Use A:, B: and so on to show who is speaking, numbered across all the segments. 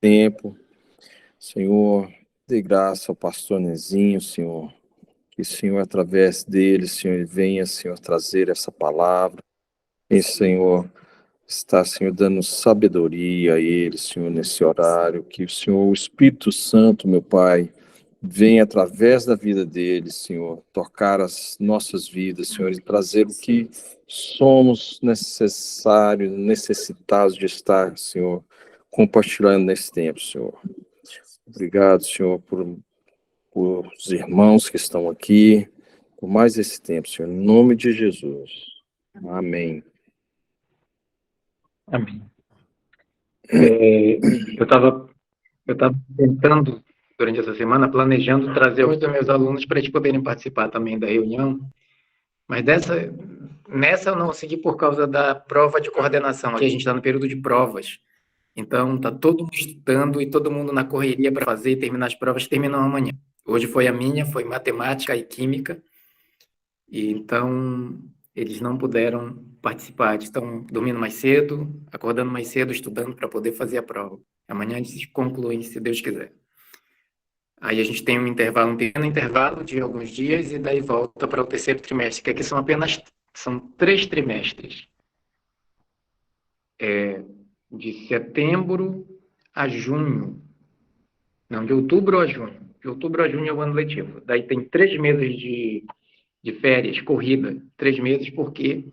A: tempo. Senhor, dê graça ao pastor Nezinho, Senhor, que o Senhor, através dele, Senhor, ele venha, Senhor, trazer essa palavra. E, Senhor, está, Senhor, dando sabedoria a ele, Senhor, nesse horário, que o Senhor, o Espírito Santo, meu Pai, venha através da vida dele, Senhor, tocar as nossas vidas, Senhor, e trazer o que somos necessários, necessitados de estar, Senhor, compartilhando nesse tempo, Senhor. Obrigado, Senhor, por os irmãos que estão aqui, por mais esse tempo, Senhor, em nome de Jesus. Amém.
B: Amém. Eu estava tentando, durante essa semana, planejando trazer alguns dos meus alunos para eles poderem participar também da reunião, mas nessa eu não consegui por causa da prova de coordenação. Aqui a gente está no período de provas, então está todo mundo estudando e todo mundo na correria para fazer e terminar as provas que terminam amanhã. Hoje foi a minha, foi matemática e química, e então eles não puderam participar, eles estão dormindo mais cedo, acordando mais cedo, estudando para poder fazer a prova. Amanhã eles concluem, se Deus quiser. Aí a gente tem um pequeno intervalo de alguns dias e daí volta para o terceiro trimestre, que aqui são 3 trimestres. De setembro a junho. Não, de outubro a junho. De outubro a junho é o ano letivo. Daí tem 3 meses de férias, corrida. 3 meses, porque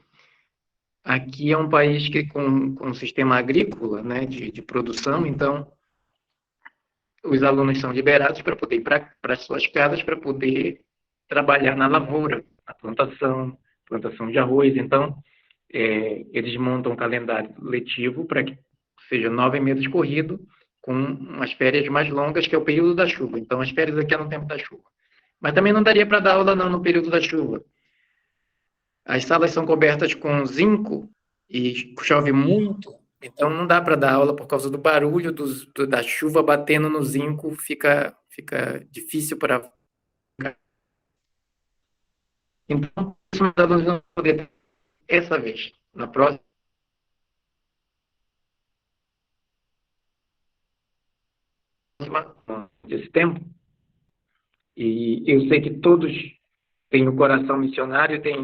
B: aqui é um país que com um sistema agrícola, né, de produção, então os alunos são liberados para poder ir para as suas casas para poder trabalhar na lavoura, na plantação de arroz. Então, eles montam um calendário letivo para que seja 9 meses corrido, com umas férias mais longas, que é o período da chuva. Então, as férias aqui é no tempo da chuva. Mas também não daria para dar aula não no período da chuva. As salas são cobertas com zinco e chove muito, então não dá para dar aula por causa do barulho da chuva batendo no zinco, fica difícil para... Então, os alunos não poder essa vez. Na próxima, desse tempo, e eu sei que todos têm o coração missionário, têm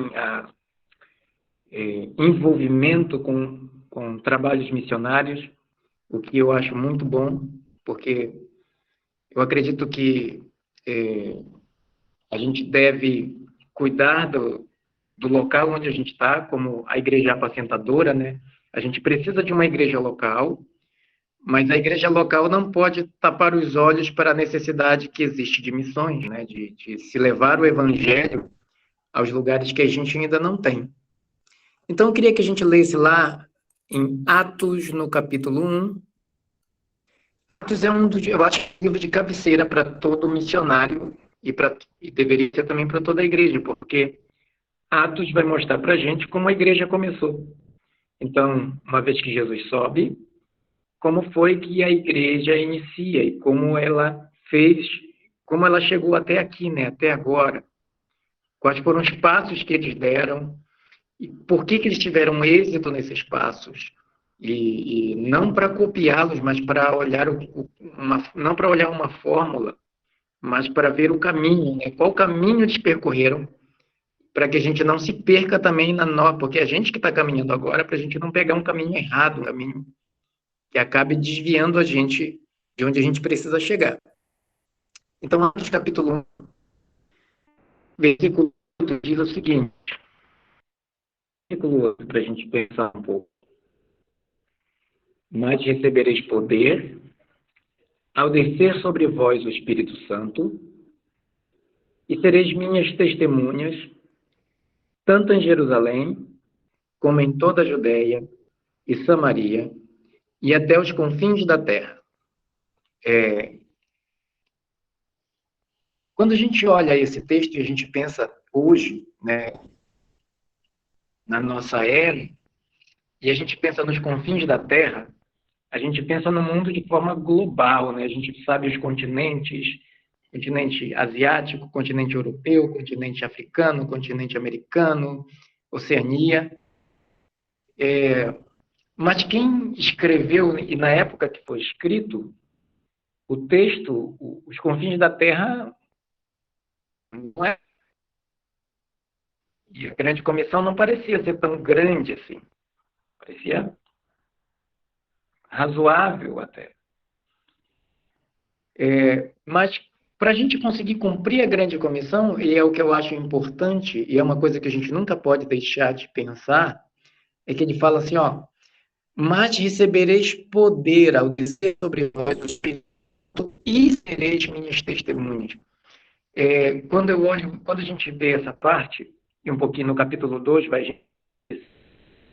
B: envolvimento com trabalhos missionários, o que eu acho muito bom, porque eu acredito que a gente deve cuidar do local onde a gente está, como a igreja apacentadora, né? A gente precisa de uma igreja local, mas a igreja local não pode tapar os olhos para a necessidade que existe de missões, né? De se levar o evangelho aos lugares que a gente ainda não tem. Então, eu queria que a gente lesse lá em Atos, no capítulo 1. Atos é eu acho, um livro de cabeceira para todo missionário e deveria ser também para toda a igreja, porque Atos vai mostrar para a gente como a igreja começou. Então, uma vez que Jesus sobe, como foi que a igreja inicia e como ela fez, como ela chegou até aqui, né, até agora. Quais foram os passos que eles deram e por que eles tiveram êxito nesses passos. E não para copiá-los, mas para olhar não para olhar uma fórmula, mas para ver o caminho, né? Qual caminho eles percorreram, para que a gente não se perca também porque a gente que está caminhando agora, para a gente não pegar um caminho errado, um caminho que acabe desviando a gente de onde a gente precisa chegar. Então, Atos capítulo 1, versículo 8 diz o seguinte, versículo 8, para a gente pensar um pouco. Mas recebereis poder ao descer sobre vós o Espírito Santo, e sereis minhas testemunhas, tanto em Jerusalém, como em toda a Judeia e Samaria, e até os confins da terra. Quando a gente olha esse texto e a gente pensa hoje, né, na nossa era, e a gente pensa nos confins da terra, a gente pensa no mundo de forma global, né? A gente sabe os continentes, continente asiático, continente europeu, continente africano, continente americano, Oceania. Mas quem escreveu, e na época que foi escrito, o texto, os confins da terra, não é. E a grande comissão não parecia ser tão grande assim. Parecia razoável até. Mas para a gente conseguir cumprir a grande comissão, e é o que eu acho importante, e é uma coisa que a gente nunca pode deixar de pensar, é que ele fala assim, ó, mas recebereis poder ao descer sobre vós o Espírito e sereis minhas testemunhas. Quando a gente vê essa parte, e um pouquinho no capítulo 2, vai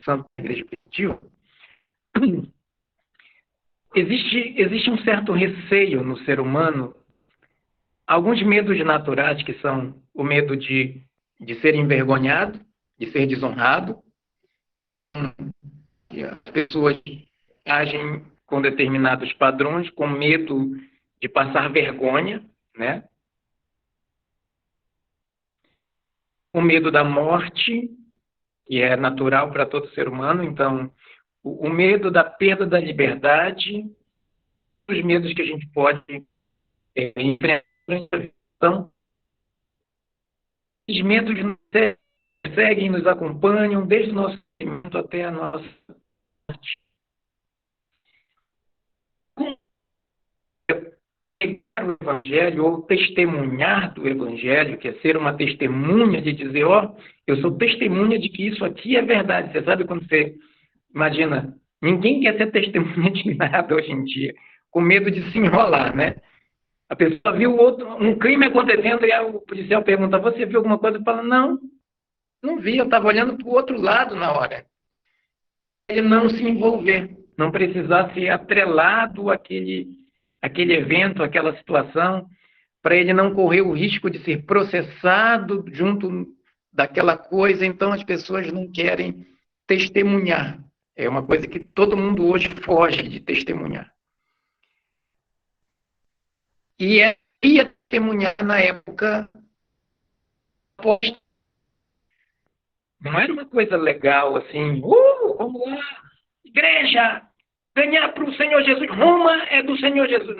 B: Santa Igreja Primitiva, existe um certo receio no ser humano, alguns medos naturais, que são o medo de ser envergonhado, de ser desonrado. As pessoas agem com determinados padrões, com medo de passar vergonha, né? O medo da morte, que é natural para todo ser humano. Então, o medo da perda da liberdade, os medos que a gente pode enfrentar. Então, os medos nos seguem, nos acompanham desde o nosso nascimento até a nossa morte. O Evangelho, ou testemunhar do Evangelho, que é ser uma testemunha, de dizer, ó, eu sou testemunha de que isso aqui é verdade. Você sabe quando você imagina, ninguém quer ser testemunha de nada hoje em dia, com medo de se enrolar, né? A pessoa viu um crime acontecendo e o policial pergunta, você viu alguma coisa? Fala, não vi, eu estava olhando para o outro lado na hora. Ele não se envolver, não precisar ser atrelado àquele evento, àquela situação, para ele não correr o risco de ser processado junto daquela coisa. Então, as pessoas não querem testemunhar. É uma coisa que todo mundo hoje foge de testemunhar. E ia testemunhar na época oposta. Não era uma coisa legal assim, vamos lá, igreja, ganhar para o Senhor Jesus, Roma é do Senhor Jesus.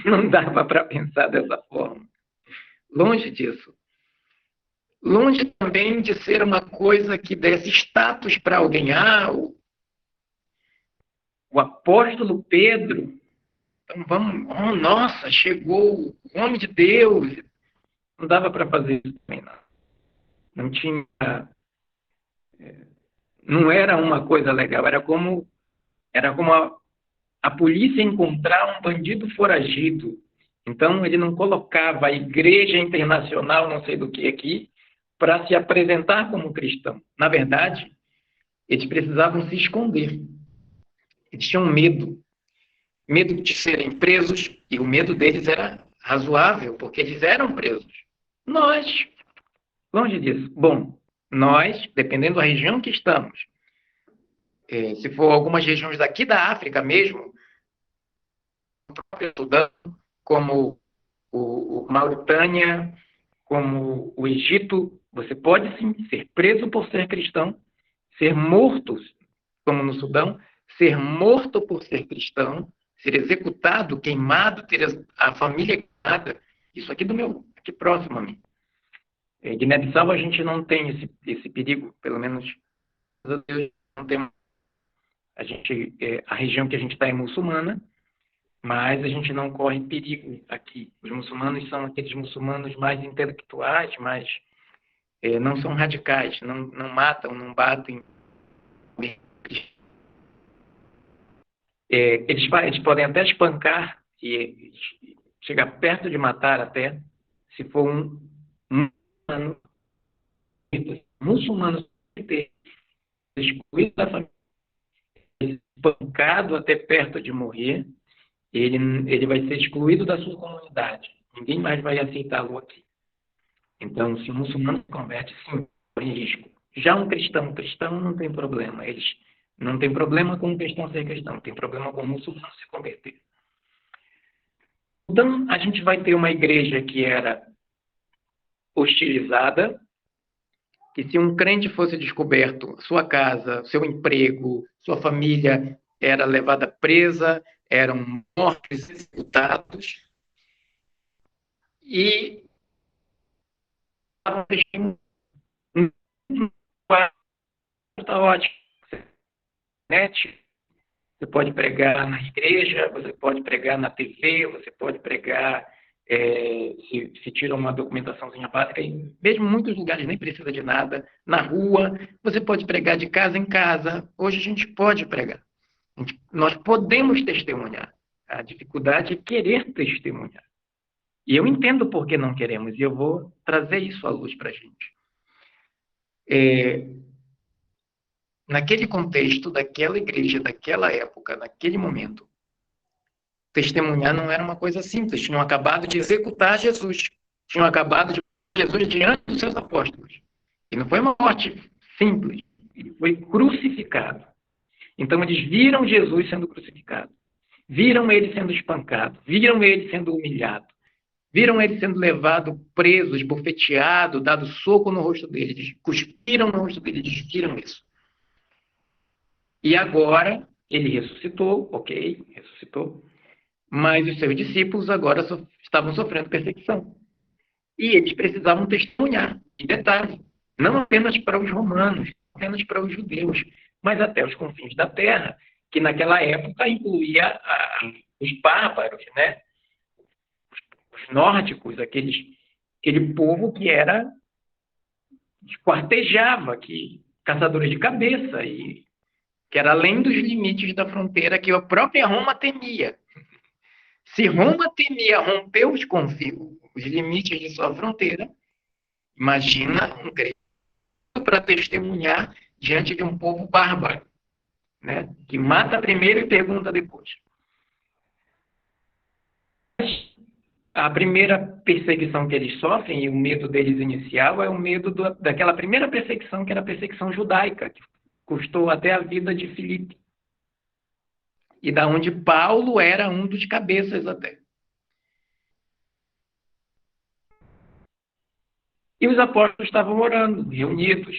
B: Não dava para pensar dessa forma. Longe disso. Longe também de ser uma coisa que desse status para alguém. O apóstolo Pedro, então vamos, nossa, chegou o homem de Deus. Não dava para fazer isso também, não. Não tinha. Não era uma coisa legal, era como a polícia encontrar um bandido foragido. Então, ele não colocava a Igreja Internacional, não sei do que aqui, para se apresentar como cristão. Na verdade, eles precisavam se esconder. Eles tinham medo de serem presos, e o medo deles era razoável, porque eles eram presos. Nós, longe disso. Bom, nós, dependendo da região que estamos, se for algumas regiões daqui da África mesmo, o próprio Sudão, como o Mauritânia, como o Egito, você pode sim ser preso por ser cristão, ser morto, como no Sudão, ser morto por ser cristão, ser executado, queimado, ter a família queimada. Isso aqui aqui próximo a mim. Em Guiné-Bissau a gente não tem esse perigo, pelo menos não tem. A região que a gente está é muçulmana, mas a gente não corre perigo aqui. Os muçulmanos são aqueles muçulmanos mais intelectuais, não são radicais, não matam, não batem. Eles podem até espancar e chegar perto de matar até, se for um muçulmano excluído da família, espancado até perto de morrer, ele vai ser excluído da sua comunidade. Ninguém mais vai aceitá-lo aqui. Então, se um muçulmano se converte, sim, em risco. Já um cristão não tem problema. Eles não tem problema com o cristão ser cristão, tem problema com o muçulmano se converter. Então, a gente vai ter uma igreja que era hostilizada, que se um crente fosse descoberto, sua casa, seu emprego, sua família era levada presa, eram mortos, executados. E está ótimo. Net, você pode pregar na igreja, você pode pregar na TV, você pode pregar, se tira uma documentaçãozinha básica, e mesmo em muitos lugares nem precisa de nada, na rua, você pode pregar de casa em casa. Hoje a gente pode pregar. Nós podemos testemunhar. A dificuldade é querer testemunhar. E eu entendo por que não queremos, e eu vou trazer isso à luz para a gente. Naquele contexto, daquela igreja, daquela época, naquele momento, testemunhar não era uma coisa simples. Tinham acabado de executar Jesus. Tinham acabado de Jesus diante dos seus apóstolos. E não foi uma morte simples. Ele foi crucificado. Então, eles viram Jesus sendo crucificado. Viram ele sendo espancado. Viram ele sendo humilhado. Viram ele sendo levado, preso, esbofeteado, dado soco no rosto dele. Eles cuspiram no rosto dele. Eles viram isso. E agora, ele ressuscitou, ok, ressuscitou, mas os seus discípulos agora estavam sofrendo perseguição. E eles precisavam testemunhar. E detalhe, não apenas para os romanos, não apenas para os judeus, mas até os confins da terra, que naquela época incluía os bárbaros, né? Os nórdicos, aquele povo que era esquartejava, que caçadores de cabeça, e que era além dos limites da fronteira que a própria Roma temia. Se Roma temia romper os limites de sua fronteira, imagina um crente para testemunhar diante de um povo bárbaro, né? Que mata primeiro e pergunta depois. A primeira perseguição que eles sofrem, e o medo deles inicial, é o medo daquela primeira perseguição, que era a perseguição judaica, que custou até a vida de Filipe. E da onde Paulo era um dos cabeças até. E os apóstolos estavam orando, reunidos,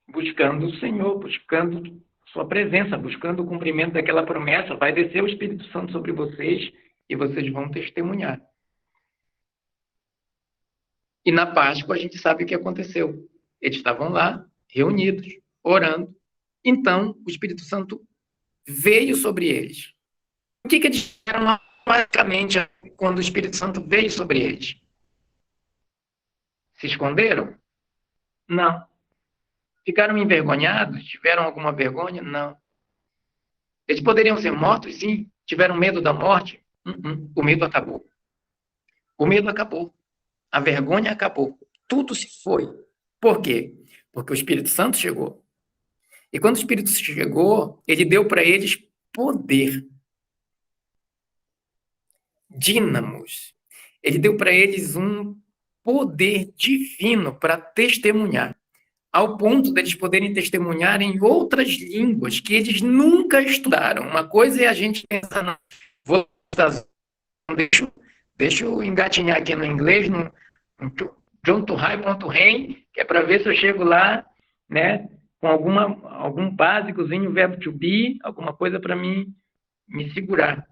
B: buscando o Senhor, buscando sua presença, buscando o cumprimento daquela promessa. Vai descer o Espírito Santo sobre vocês e vocês vão testemunhar. E na Páscoa a gente sabe o que aconteceu. Eles estavam lá, reunidos, orando. Então, o Espírito Santo veio sobre eles. O que eles fizeram automaticamente quando o Espírito Santo veio sobre eles? Se esconderam? Não. Ficaram envergonhados? Tiveram alguma vergonha? Não. Eles poderiam ser mortos? Sim. Tiveram medo da morte? O medo acabou. O medo acabou. A vergonha acabou. Tudo se foi. Por quê? Porque o Espírito Santo chegou. E quando o Espírito Santo chegou, ele deu para eles poder. Dínamos. Ele deu para eles um poder divino para testemunhar, ao ponto de eles poderem testemunhar em outras línguas que eles nunca estudaram. Uma coisa é a gente pensar, não, deixa eu engatinhar aqui no inglês, no John.High.Rain, que é para ver se eu chego lá, né, com algum básicozinho, verbo to be, alguma coisa para me segurar.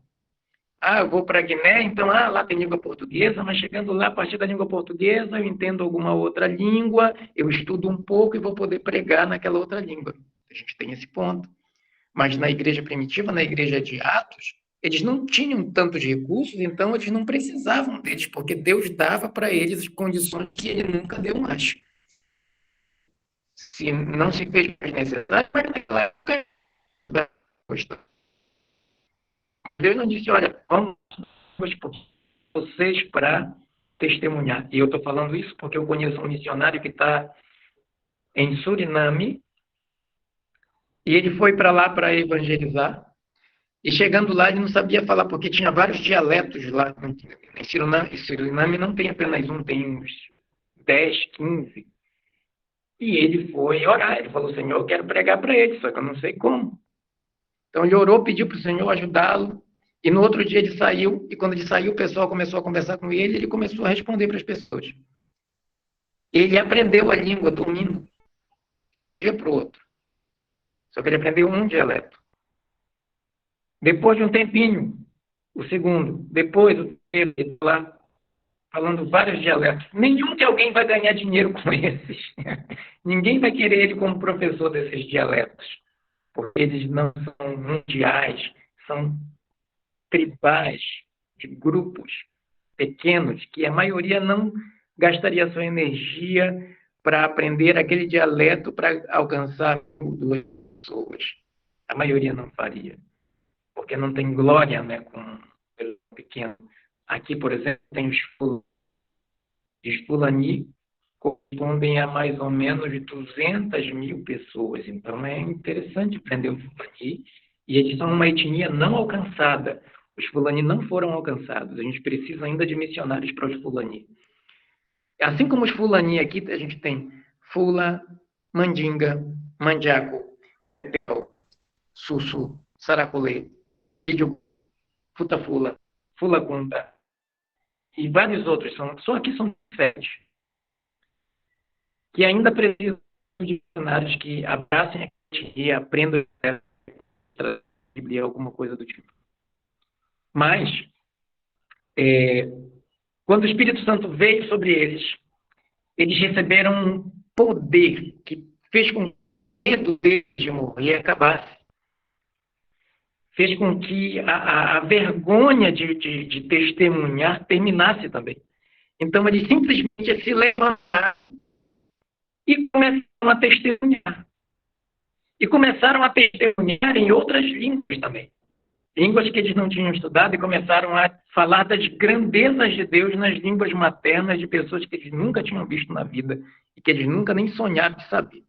B: Eu vou para Guiné, então lá tem língua portuguesa, mas chegando lá, a partir da língua portuguesa, eu entendo alguma outra língua, eu estudo um pouco e vou poder pregar naquela outra língua. A gente tem esse ponto. Mas na igreja primitiva, na igreja de Atos, eles não tinham tantos recursos, então eles não precisavam deles, porque Deus dava para eles as condições que ele nunca deu mais. Se não se fez mais necessário, mas naquela época, Deus não disse, olha, vamos vocês para testemunhar. E eu estou falando isso porque eu conheço um missionário que está em Suriname e ele foi para lá para evangelizar. E chegando lá, ele não sabia falar, porque tinha vários dialetos lá. Em Suriname não tem apenas um, tem uns 10, 15. E ele foi orar. Ele falou, Senhor, eu quero pregar para ele, só que eu não sei como. Então ele orou, pediu para o Senhor ajudá-lo. E no outro dia ele saiu, e quando ele saiu, o pessoal começou a conversar com ele, ele começou a responder para as pessoas. Ele aprendeu a língua dormindo, de um dia para o outro. Só que ele aprendeu um dialeto. Depois de um tempinho, o segundo. Depois, o terceiro, lá. falando vários dialetos. Nenhum que alguém vai ganhar dinheiro com esses. Ninguém vai querer ele como professor desses dialetos, porque eles não são mundiais, são tribais, de grupos pequenos, que a maioria não gastaria sua energia para aprender aquele dialeto para alcançar 2 pessoas. A maioria não faria, porque não tem glória, né, com o pequeno. Aqui, por exemplo, tem os fulani, correspondem a mais ou menos 200 mil pessoas. Então, é interessante aprender o fulani. E eles são uma etnia não alcançada. Os fulani não foram alcançados. A gente precisa ainda de missionários para os fulani. Assim como os fulani aqui, a gente tem fula, mandinga, mandiaco, sussu, saracolê, índio, futafula, fulacunda e vários outros. Só aqui são 7. Que ainda precisam de missionários que abracem a etnia e aprendam a Bíblia, alguma coisa do tipo. Mas, quando o Espírito Santo veio sobre eles receberam um poder que fez com que o medo deles de morrer acabasse. Fez com que a vergonha de testemunhar terminasse também. Então, eles simplesmente se levantaram e começaram a testemunhar. E começaram a testemunhar em outras línguas também. Línguas que eles não tinham estudado, e começaram a falar das grandezas de Deus nas línguas maternas de pessoas que eles nunca tinham visto na vida e que eles nunca nem sonharam de saber.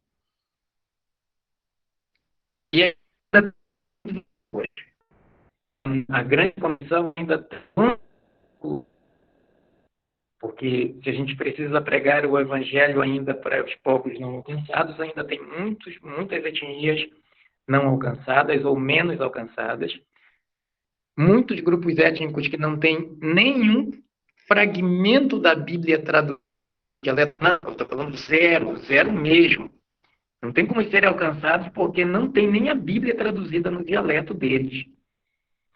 B: E a grande comissão ainda está, porque se a gente precisa pregar o evangelho ainda para os povos não alcançados, ainda tem muitas etnias não alcançadas ou menos alcançadas, muitos grupos étnicos que não têm nenhum fragmento da Bíblia traduzido. Não, eu estou falando zero mesmo. Não tem como serem alcançados porque não tem nem a Bíblia traduzida no dialeto deles.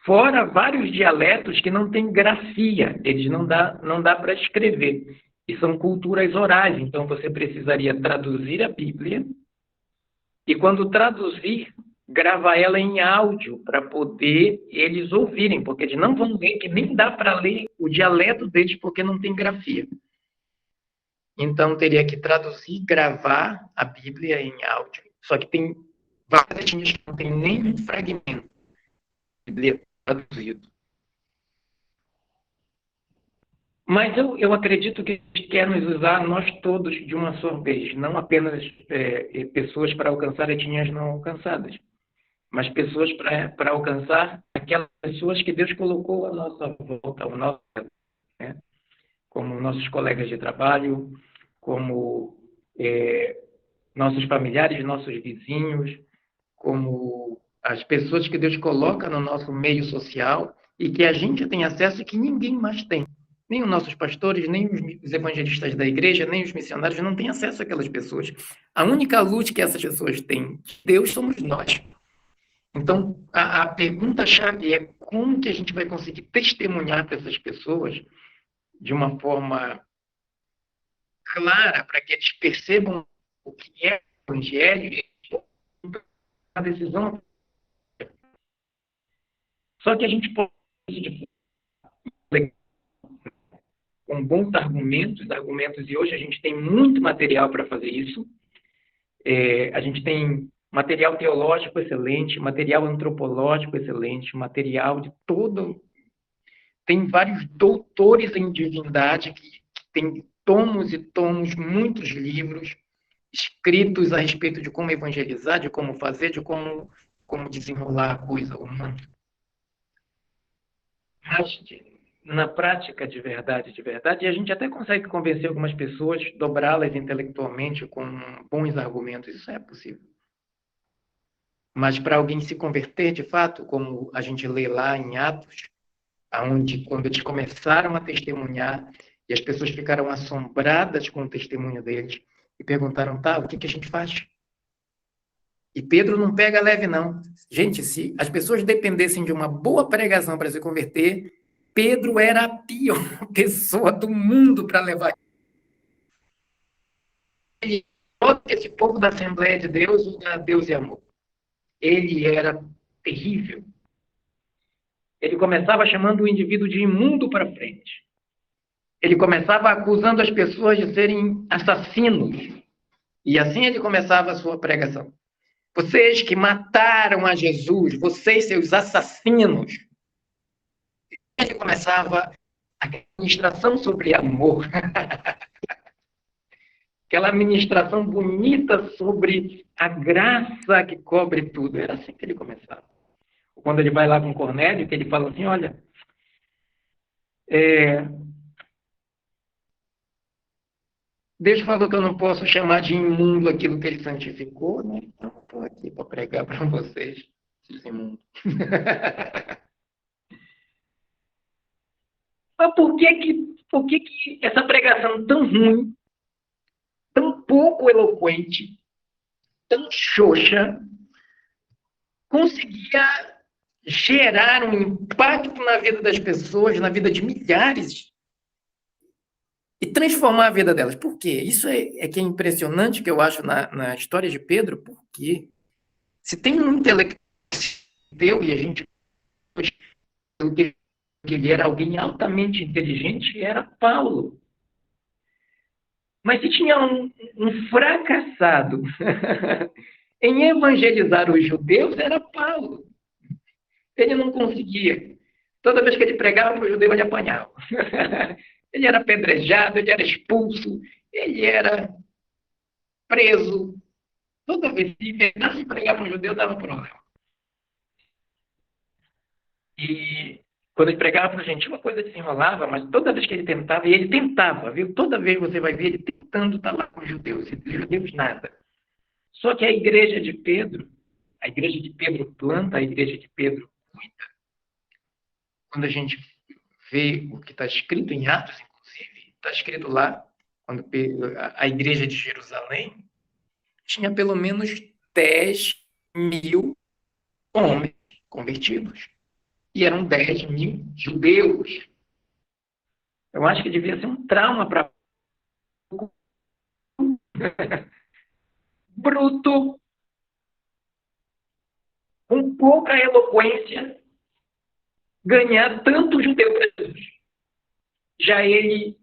B: Fora vários dialetos que não têm grafia, eles não dá para escrever. E são culturas orais, então você precisaria traduzir a Bíblia e, quando traduzir, gravar ela em áudio para poder eles ouvirem, porque eles não vão ler, que nem dá para ler o dialeto deles porque não tem grafia. Então, teria que traduzir, gravar a Bíblia em áudio. Só que tem várias etnias que não tem nenhum fragmento de Bíblia traduzido. Mas eu acredito que Deus quer nos usar, nós todos, de uma só vez. Não apenas pessoas para alcançar etnias não alcançadas, mas pessoas para alcançar aquelas pessoas que Deus colocou à nossa volta, ao nosso, né? Como nossos colegas de trabalho, como nossos familiares, nossos vizinhos, como as pessoas que Deus coloca no nosso meio social e que a gente tem acesso e que ninguém mais tem. Nem os nossos pastores, nem os evangelistas da igreja, nem os missionários não têm acesso àquelas pessoas. A única luz que essas pessoas têm, Deus, somos nós. Então, a pergunta-chave é como que a gente vai conseguir testemunhar para essas pessoas de uma forma clara, para que eles percebam o que é o evangelho e a decisão. Só que a gente pode, com bons argumentos, e hoje a gente tem muito material para fazer isso. A gente tem material teológico excelente, material antropológico excelente, material de todo... Tem vários doutores em divindade que têm tomos e tomos, muitos livros escritos a respeito de como evangelizar, de como fazer, de como desenrolar a coisa humana. Mas, na prática, de verdade, a gente até consegue convencer algumas pessoas, dobrá-las intelectualmente com bons argumentos. Isso é possível. Mas para alguém se converter, de fato, como a gente lê lá em Atos, onde, quando eles começaram a testemunhar, e as pessoas ficaram assombradas com o testemunho deles, e perguntaram, tá, o que a gente faz? E Pedro não pega leve, não. Gente, se as pessoas dependessem de uma boa pregação para se converter, Pedro era a pior pessoa do mundo para levar todo esse povo da Assembleia de Deus, o da Deus e Amor. Ele era terrível. Ele começava chamando o indivíduo de imundo para frente. Ele começava acusando as pessoas de serem assassinos. E assim ele começava a sua pregação. Vocês que mataram a Jesus, vocês, seus assassinos. Ele começava a ministração sobre amor. Aquela ministração bonita sobre a graça que cobre tudo. Era assim que ele começava. Quando ele vai lá com Cornélio, que ele fala assim, olha, Deus falou que eu não posso chamar de imundo aquilo que ele santificou, né? Então eu estou aqui para pregar para vocês, esses imundos. Mas por que essa pregação tão ruim, tão pouco eloquente, tão xoxa, conseguia gerar um impacto na vida das pessoas, na vida de milhares, e transformar a vida delas? Por quê? Isso é que é impressionante, que eu acho, na história de Pedro, porque se tem um intelectual, e a gente que ele era alguém altamente inteligente, era Paulo. Mas se tinha um fracassado em evangelizar os judeus, era Paulo. Ele não conseguia. Toda vez que ele pregava para o judeu, ele apanhava. Ele era apedrejado, ele era expulso, ele era preso. Toda vez que ele tentasse pregar para o judeu, dava problema. E quando ele pregava para o gentil, a coisa desenrolava, mas toda vez que ele tentava, e ele tentava, viu? Toda vez você vai ver ele tentando estar lá com os judeus, e os judeus nada. Só que a igreja de Pedro planta, a igreja de Pedro cuida. Quando a gente vê o que está escrito em Atos, inclusive, está escrito lá, quando a igreja de Jerusalém tinha pelo menos 10.000 homens convertidos. E eram 10.000 judeus. Eu acho que devia ser um trauma para bruto, com pouca eloquência, ganhar tanto judeu para Jesus. Já ele,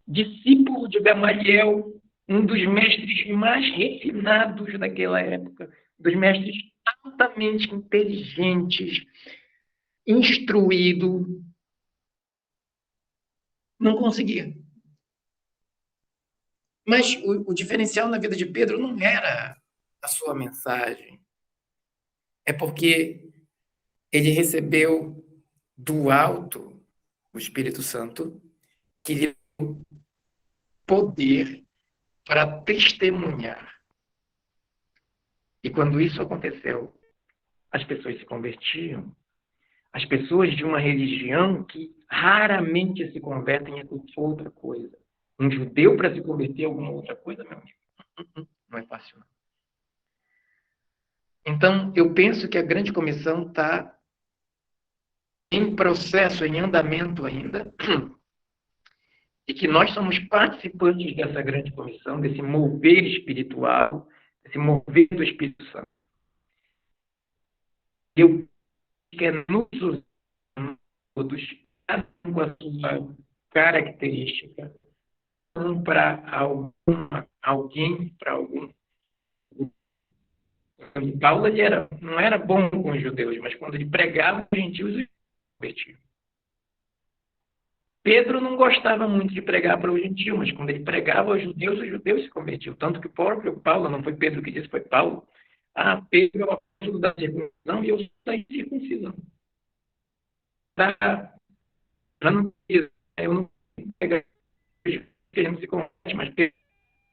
B: discípulo de Gamaliel, um dos mestres mais refinados daquela época, dos mestres altamente inteligentes, instruído, não conseguia. Mas o diferencial na vida de Pedro não era a sua mensagem. É porque ele recebeu do alto o Espírito Santo, que lhe deu poder para testemunhar. E quando isso aconteceu, as pessoas se convertiam. As pessoas de uma religião que raramente se convertem a outra coisa. Um judeu para se converter a alguma outra coisa, meu amigo, não é fácil, não. Então, eu penso que a grande comissão está em processo, em andamento ainda, e que nós somos participantes dessa grande comissão, desse mover espiritual, desse mover do Espírito Santo. Eu quero nos usar todos, cada um com a sua característica, um para alguém, para algum. Paulo ele não era bom com os judeus, mas quando ele pregava os gentios, os convertiam. Pedro não gostava muito de pregar para os gentios, mas quando ele pregava aos judeus, os judeus se convertiam. Tanto que o próprio Paulo, não foi Pedro que disse, foi Paulo. Pedro é o apóstolo da circuncisão e eu sou da incircuncisão. Para não dizer, eu não prego que ele não se converte, mas Pedro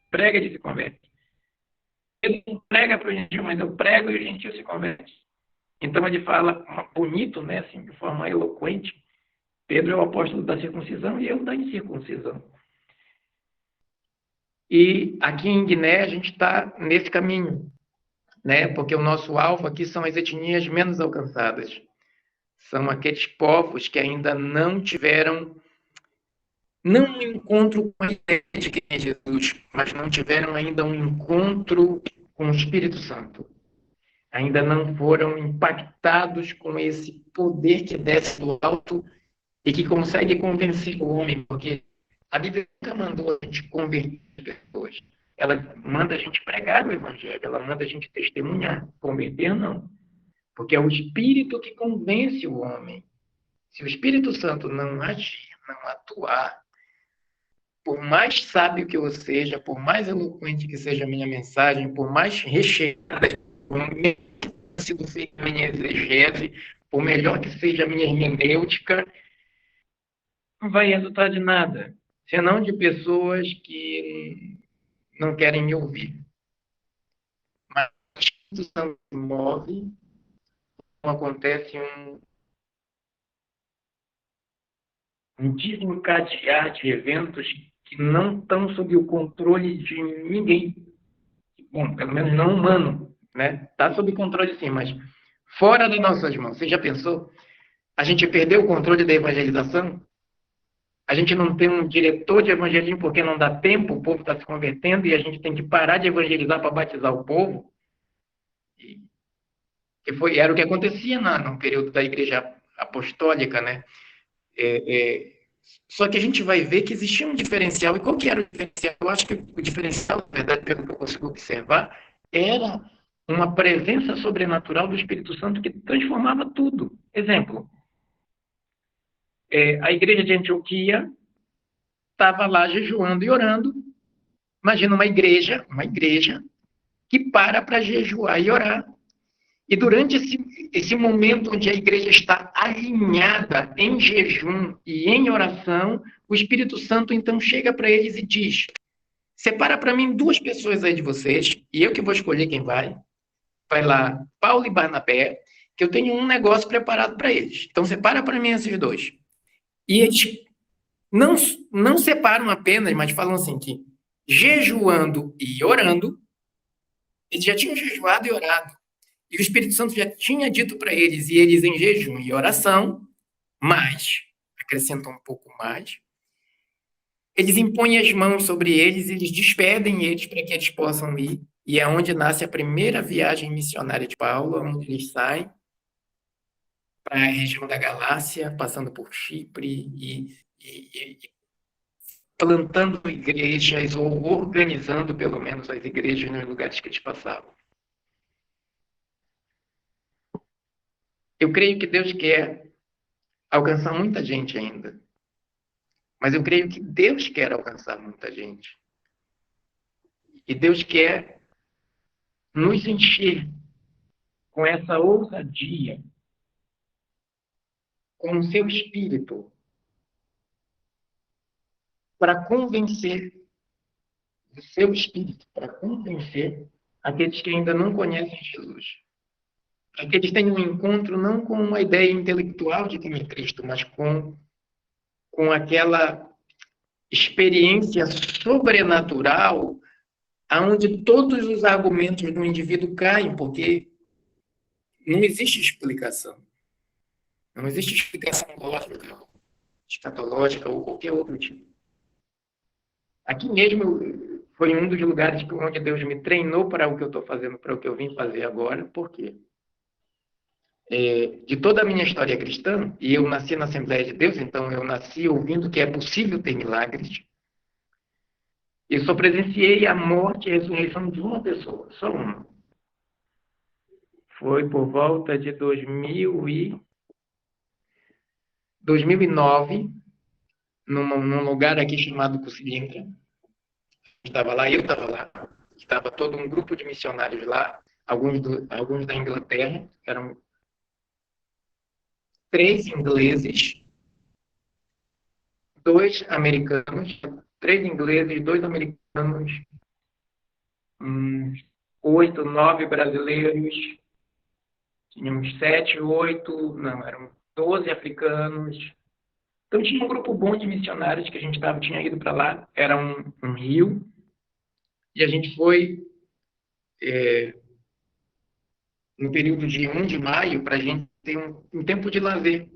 B: prega e se converte. Pedro não prega para o gentio, mas eu prego e o gentio se converte. Então ele fala bonito, né, assim, de forma eloquente. Pedro é o apóstolo da circuncisão e eu da incircuncisão. E aqui em Guiné a gente está nesse caminho, né? Porque o nosso alvo aqui são as etnias menos alcançadas. São aqueles povos que ainda não tiveram, não um encontro com a ideia de quem é Jesus, mas não tiveram ainda um encontro com o Espírito Santo. Ainda não foram impactados com esse poder que desce do alto e que consegue convencer o homem, porque a Bíblia nunca mandou a gente converter pessoas. Ela manda a gente pregar o Evangelho, ela manda a gente testemunhar. Converter, não. Porque é o Espírito que convence o homem. Se o Espírito Santo não agir, não atuar, por mais sábio que eu seja, por mais eloquente que seja a minha mensagem, por mais recheada, por melhor que tenha sido feita a minha exegese, por melhor que seja a minha hermenêutica, não vai resultar de nada, senão de pessoas que não querem me ouvir. Mas o Espírito Santo se move, acontece um desencadear de eventos que não estão sob o controle de ninguém. Bom, pelo menos não humano, né? Está sob controle sim, mas fora das nossas mãos. Você já pensou? A gente perdeu o controle da evangelização? A gente não tem um diretor de evangelismo porque não dá tempo, o povo está se convertendo e a gente tem que parar de evangelizar para batizar o povo? Era o que acontecia no período da igreja apostólica, né? Só que a gente vai ver que existia um diferencial. E qual que era o diferencial? Eu acho que o diferencial, na verdade, pelo que eu consigo observar, era uma presença sobrenatural do Espírito Santo que transformava tudo. Exemplo, a igreja de Antioquia estava lá jejuando e orando. Imagina uma igreja que para jejuar e orar. E durante esse momento onde a igreja está alinhada em jejum e em oração, o Espírito Santo então chega para eles e diz: separa para mim 2 pessoas aí de vocês, e eu que vou escolher quem vai. Vai lá, Paulo e Barnabé, que eu tenho um negócio preparado para eles. Então separa para mim esses 2. E eles não separam apenas, mas falam assim que jejuando e orando, eles já tinham jejuado e orado. E o Espírito Santo já tinha dito para eles, e eles em jejum e oração, mas, acrescentam um pouco mais, eles impõem as mãos sobre eles, eles despedem eles para que eles possam ir, e é onde nasce a primeira viagem missionária de Paulo, onde eles saem para a região da Galácia, passando por Chipre e plantando igrejas, ou organizando, pelo menos, as igrejas nos lugares que eles passavam. Eu creio que Deus quer alcançar muita gente ainda. Mas eu creio que Deus quer alcançar muita gente. E Deus quer nos encher com essa ousadia, com o seu espírito, para convencer o seu espírito, para convencer aqueles que ainda não conhecem Jesus. Para que eles tenham um encontro não com uma ideia intelectual de quem é Cristo, mas com aquela experiência sobrenatural onde todos os argumentos do indivíduo caem, porque não existe explicação. Não existe explicação lógica, escatológica ou qualquer outro tipo. Aqui mesmo foi um dos lugares onde Deus me treinou para o que eu estou fazendo, para o que eu vim fazer agora. Por quê? De toda a minha história cristã, e eu nasci na Assembleia de Deus, então eu nasci ouvindo que é possível ter milagres, eu só presenciei a morte e a ressurreição de uma pessoa, só uma. Foi por volta de 2009, num lugar aqui chamado Cucilintra. Estava lá, eu estava lá, estava todo um grupo de missionários lá, alguns da Inglaterra, eram 3 ingleses, 2 americanos, 3 ingleses, 2 americanos, 8, 9 brasileiros, tínhamos 7, 8, não, eram 12 africanos. Então tinha um grupo bom de missionários que a gente tinha ido para lá, era um rio, e a gente foi no período de 1 de maio, para a gente ter um tempo de lazer.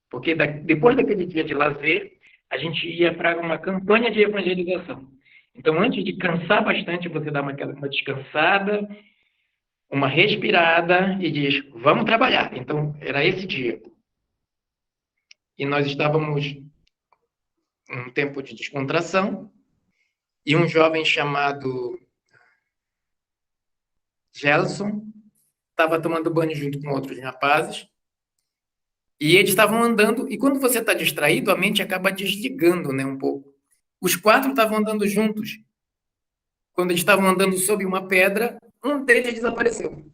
B: Porque depois daquele dia de lazer, a gente ia para uma campanha de evangelização. Então, antes de cansar bastante, você dá uma descansada, uma respirada e diz, vamos trabalhar. Então, era esse dia. E nós estávamos em um tempo de descontração, e um jovem chamado Gelson estava tomando banho junto com outros rapazes, e eles estavam andando, e quando você está distraído, a mente acaba desligando, né, um pouco. Os 4 estavam andando juntos. Quando eles estavam andando sob uma pedra, um deles desapareceu.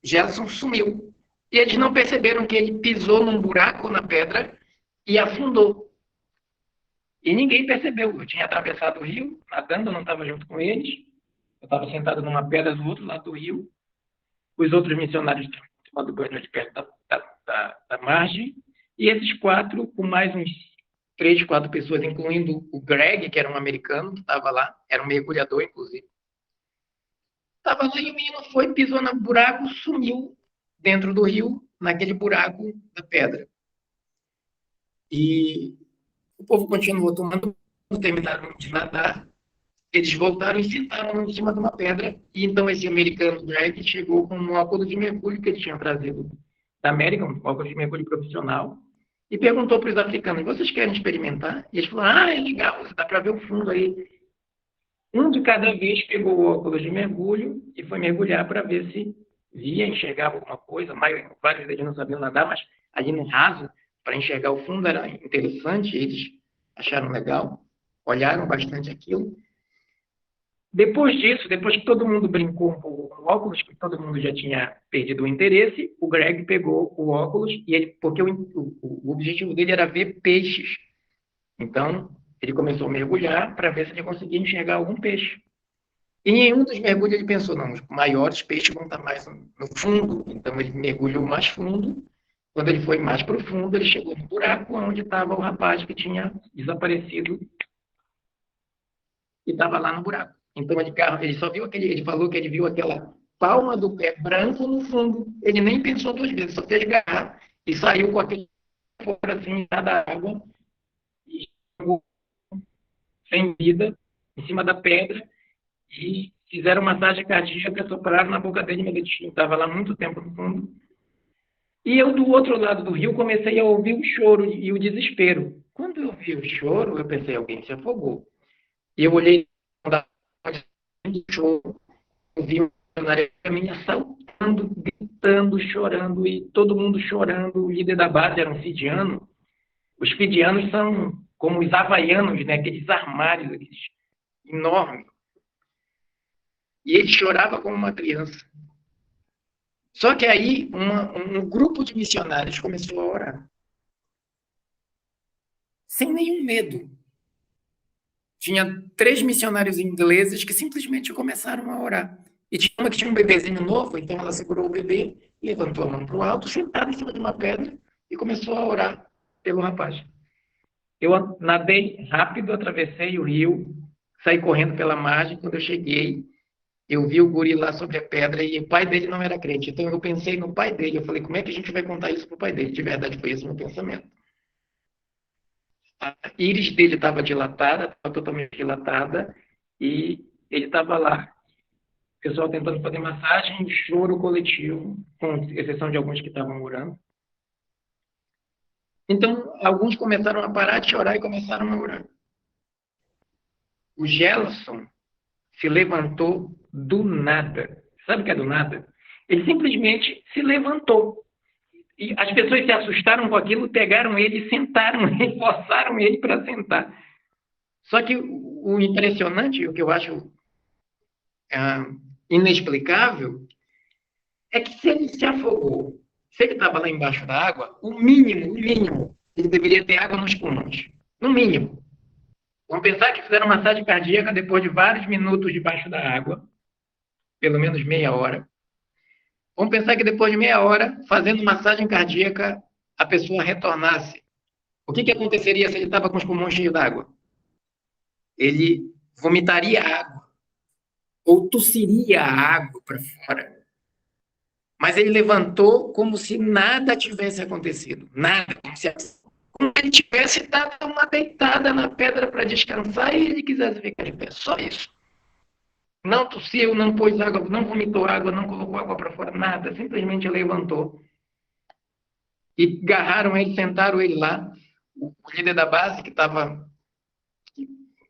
B: Gelson sumiu. E eles não perceberam que ele pisou num buraco na pedra e afundou. E ninguém percebeu. Eu tinha atravessado o rio, nadando, eu não estava junto com eles. Eu estava sentado numa pedra do outro lado do rio. Os outros missionários estavam tomando banho ali perto da margem. E esses 4, com mais uns 3, 4 pessoas, incluindo o Greg, que era um americano, que estava lá, era um mergulhador, inclusive. Estava lá e o menino foi, pisou no buraco, sumiu dentro do rio, naquele buraco da pedra. E o povo continuou tomando, terminaram de nadar, eles voltaram e sentaram em cima de uma pedra, e então esse americano Greg chegou com um óculos de mergulho que ele tinha trazido da América, um óculos de mergulho profissional, e perguntou para os africanos, vocês querem experimentar? E eles falaram, é legal, dá para ver o fundo aí. Um de cada vez pegou o óculos de mergulho e foi mergulhar para ver se via, enxergava alguma coisa. Vários deles não sabiam nadar, mas ali no raso, para enxergar o fundo era interessante, eles acharam legal, olharam bastante aquilo. Depois disso, depois que todo mundo brincou um pouco com o óculos, que todo mundo já tinha perdido o interesse, o Greg pegou o óculos, porque o objetivo dele era ver peixes. Então, ele começou a mergulhar para ver se ele conseguia enxergar algum peixe. E em um dos mergulhos ele pensou, não, os maiores peixes vão estar mais no fundo. Então ele mergulhou mais fundo. Quando ele foi mais profundo, ele chegou no buraco onde estava o rapaz que tinha desaparecido e estava lá no buraco. Então ele só viu ele falou que ele viu aquela palma do pé branco no fundo. Ele nem pensou 2 vezes, só fez garrar e saiu com aquele fora assim da água e chegou sem vida em cima da pedra e fizeram massagem cardíaca, sopraram na boca dele, mas ele estava lá muito tempo no fundo. E eu, do outro lado do rio, comecei a ouvir o choro e o desespero. Quando eu vi o choro, eu pensei, alguém se afogou. E eu olhei o choro, eu vi o missionário me assaltando, gritando, chorando, e todo mundo chorando. O líder da base era um fidiano. Os fidianos são como os havaianos, né? Aqueles armários, aqueles enormes. E ele chorava como uma criança. Só que aí um grupo de missionários começou a orar. Sem nenhum medo. Tinha 3 missionários ingleses que simplesmente começaram a orar. E tinha uma que tinha um bebezinho novo, então ela segurou o bebê, levantou a mão para o alto, sentada em cima de uma pedra e começou a orar pelo rapaz. Eu nadei rápido, atravessei o rio, saí correndo pela margem. Quando eu cheguei, eu vi o guri lá sobre a pedra e o pai dele não era crente. Então eu pensei no pai dele. Eu falei, como é que a gente vai contar isso para o pai dele? De verdade, foi esse o meu pensamento. A íris dele estava dilatada, estava totalmente dilatada, e ele estava lá. O pessoal tentando fazer massagem, choro coletivo, com exceção de alguns que estavam orando. Então, alguns começaram a parar de chorar e começaram a orar. O Gelson se levantou do nada. Sabe o que é do nada? Ele simplesmente se levantou. E as pessoas se assustaram com aquilo, pegaram ele, sentaram ele, forçaram ele para sentar. Só que o impressionante, o que eu acho inexplicável, é que se ele se afogou, se ele estava lá embaixo da água, o mínimo, ele deveria ter água nos pulmões. No mínimo. Vamos pensar que fizeram massagem cardíaca depois de vários minutos debaixo da água, pelo menos meia hora. Vamos pensar que depois de meia hora, fazendo massagem cardíaca, a pessoa retornasse. O que aconteceria se ele estava com os pulmões cheios d'água? Ele vomitaria água, ou tossiria a água para fora. Mas ele levantou como se nada tivesse acontecido. Nada. Como se ele tivesse dado uma deitada na pedra para descansar e ele quisesse ficar de pé. Só isso. Não tossiu, não pôs água, não vomitou água, não colocou água para fora, nada. Simplesmente levantou. E agarraram ele, sentaram ele lá. O líder da base, que estava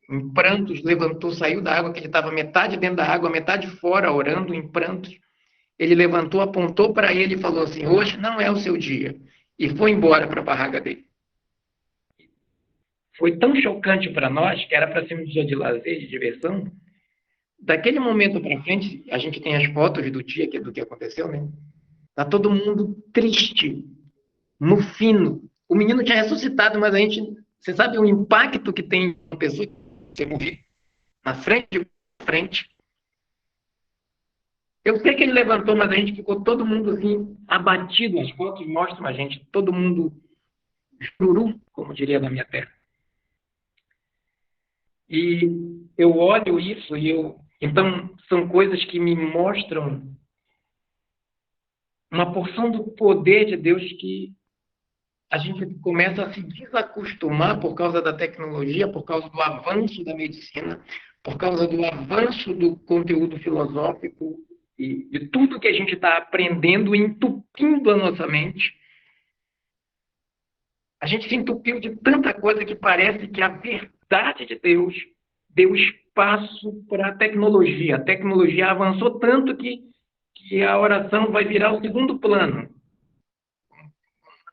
B: em prantos, levantou, saiu da água, que ele estava metade dentro da água, metade fora, orando em prantos. Ele levantou, apontou para ele e falou assim: hoje não é o seu dia. E foi embora para a barraca dele. Foi tão chocante para nós, que era para ser um dia de lazer, de diversão. Daquele momento para frente, a gente tem as fotos do dia, do que aconteceu, né? Tá todo mundo triste, no fino. O menino tinha ressuscitado, mas a gente... Você sabe o impacto que tem uma pessoa que você morrer na frente? Eu sei que ele levantou, mas a gente ficou todo mundo assim, abatido. As fotos mostram a gente, todo mundo churu, como diria na minha terra. E eu olho isso e então, são coisas que me mostram uma porção do poder de Deus que a gente começa a se desacostumar por causa da tecnologia, por causa do avanço da medicina, por causa do avanço do conteúdo filosófico e de tudo que a gente está aprendendo e entupindo a nossa mente. A gente se entupiu de tanta coisa que parece que a verdade de Deus deu espaço para a tecnologia. A tecnologia avançou tanto que a oração vai virar o segundo plano.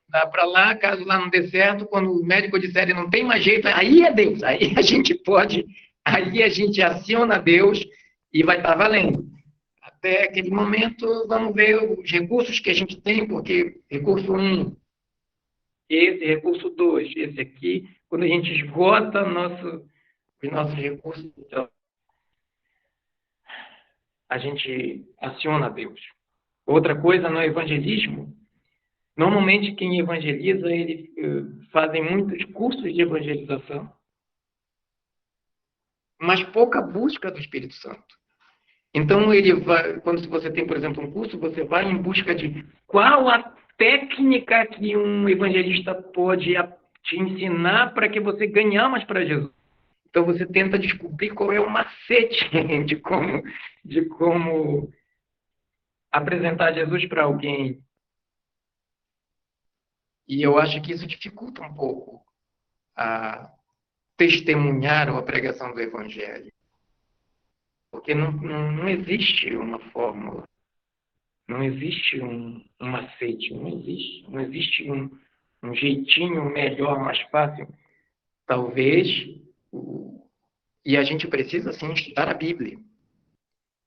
B: Dá para lá, caso lá não dê certo, quando o médico disser que não tem mais jeito, aí é Deus, aí a gente pode, aí a gente aciona Deus e vai estar valendo. Até aquele momento, vamos ver os recursos que a gente tem, porque recurso 1, esse, recurso 2, esse aqui, quando a gente esgota os nossos recursos, então, a gente aciona Deus. Outra coisa no evangelismo, normalmente quem evangeliza, eles fazem muitos cursos de evangelização, mas pouca busca do Espírito Santo. Então, quando você tem, por exemplo, um curso, você vai em busca de qual a técnica que um evangelista pode te ensinar para que você ganhe almas para Jesus. Então, você tenta descobrir qual é o macete de como apresentar Jesus para alguém. E eu acho que isso dificulta um pouco a testemunhar ou a pregação do Evangelho. Porque não existe uma fórmula, não existe um macete, não existe um jeitinho melhor, mais fácil. Talvez, e a gente precisa, sim, estudar a Bíblia.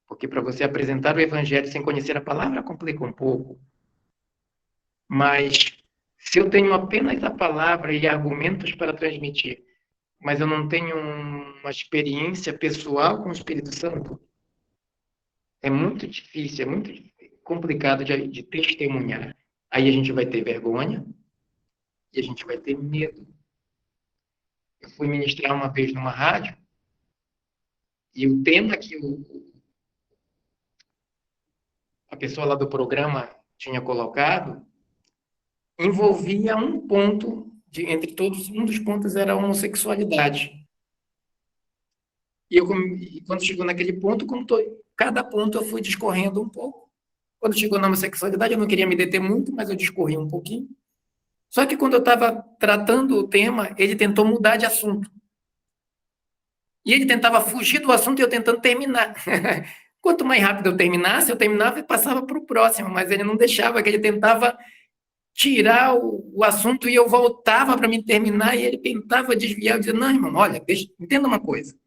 B: Porque para você apresentar o Evangelho sem conhecer a palavra, complica um pouco. Mas se eu tenho apenas a palavra e argumentos para transmitir, mas eu não tenho uma experiência pessoal com o Espírito Santo, é muito difícil, é muito complicado de testemunhar. Aí a gente vai ter vergonha e a gente vai ter medo. Eu fui ministrar uma vez numa rádio e o tema que a pessoa lá do programa tinha colocado envolvia um ponto, entre todos, um dos pontos era a homossexualidade. E quando chegou naquele ponto, cada ponto eu fui discorrendo um pouco. Quando chegou na homossexualidade, eu não queria me deter muito, mas eu discorri um pouquinho. Só que quando eu estava tratando o tema, ele tentou mudar de assunto. E ele tentava fugir do assunto e eu tentando terminar. Quanto mais rápido eu terminava e passava para o próximo, mas ele não deixava, que ele tentava tirar o assunto e eu voltava para me terminar e ele tentava desviar. Eu dizia, não, irmão, olha, entenda uma coisa.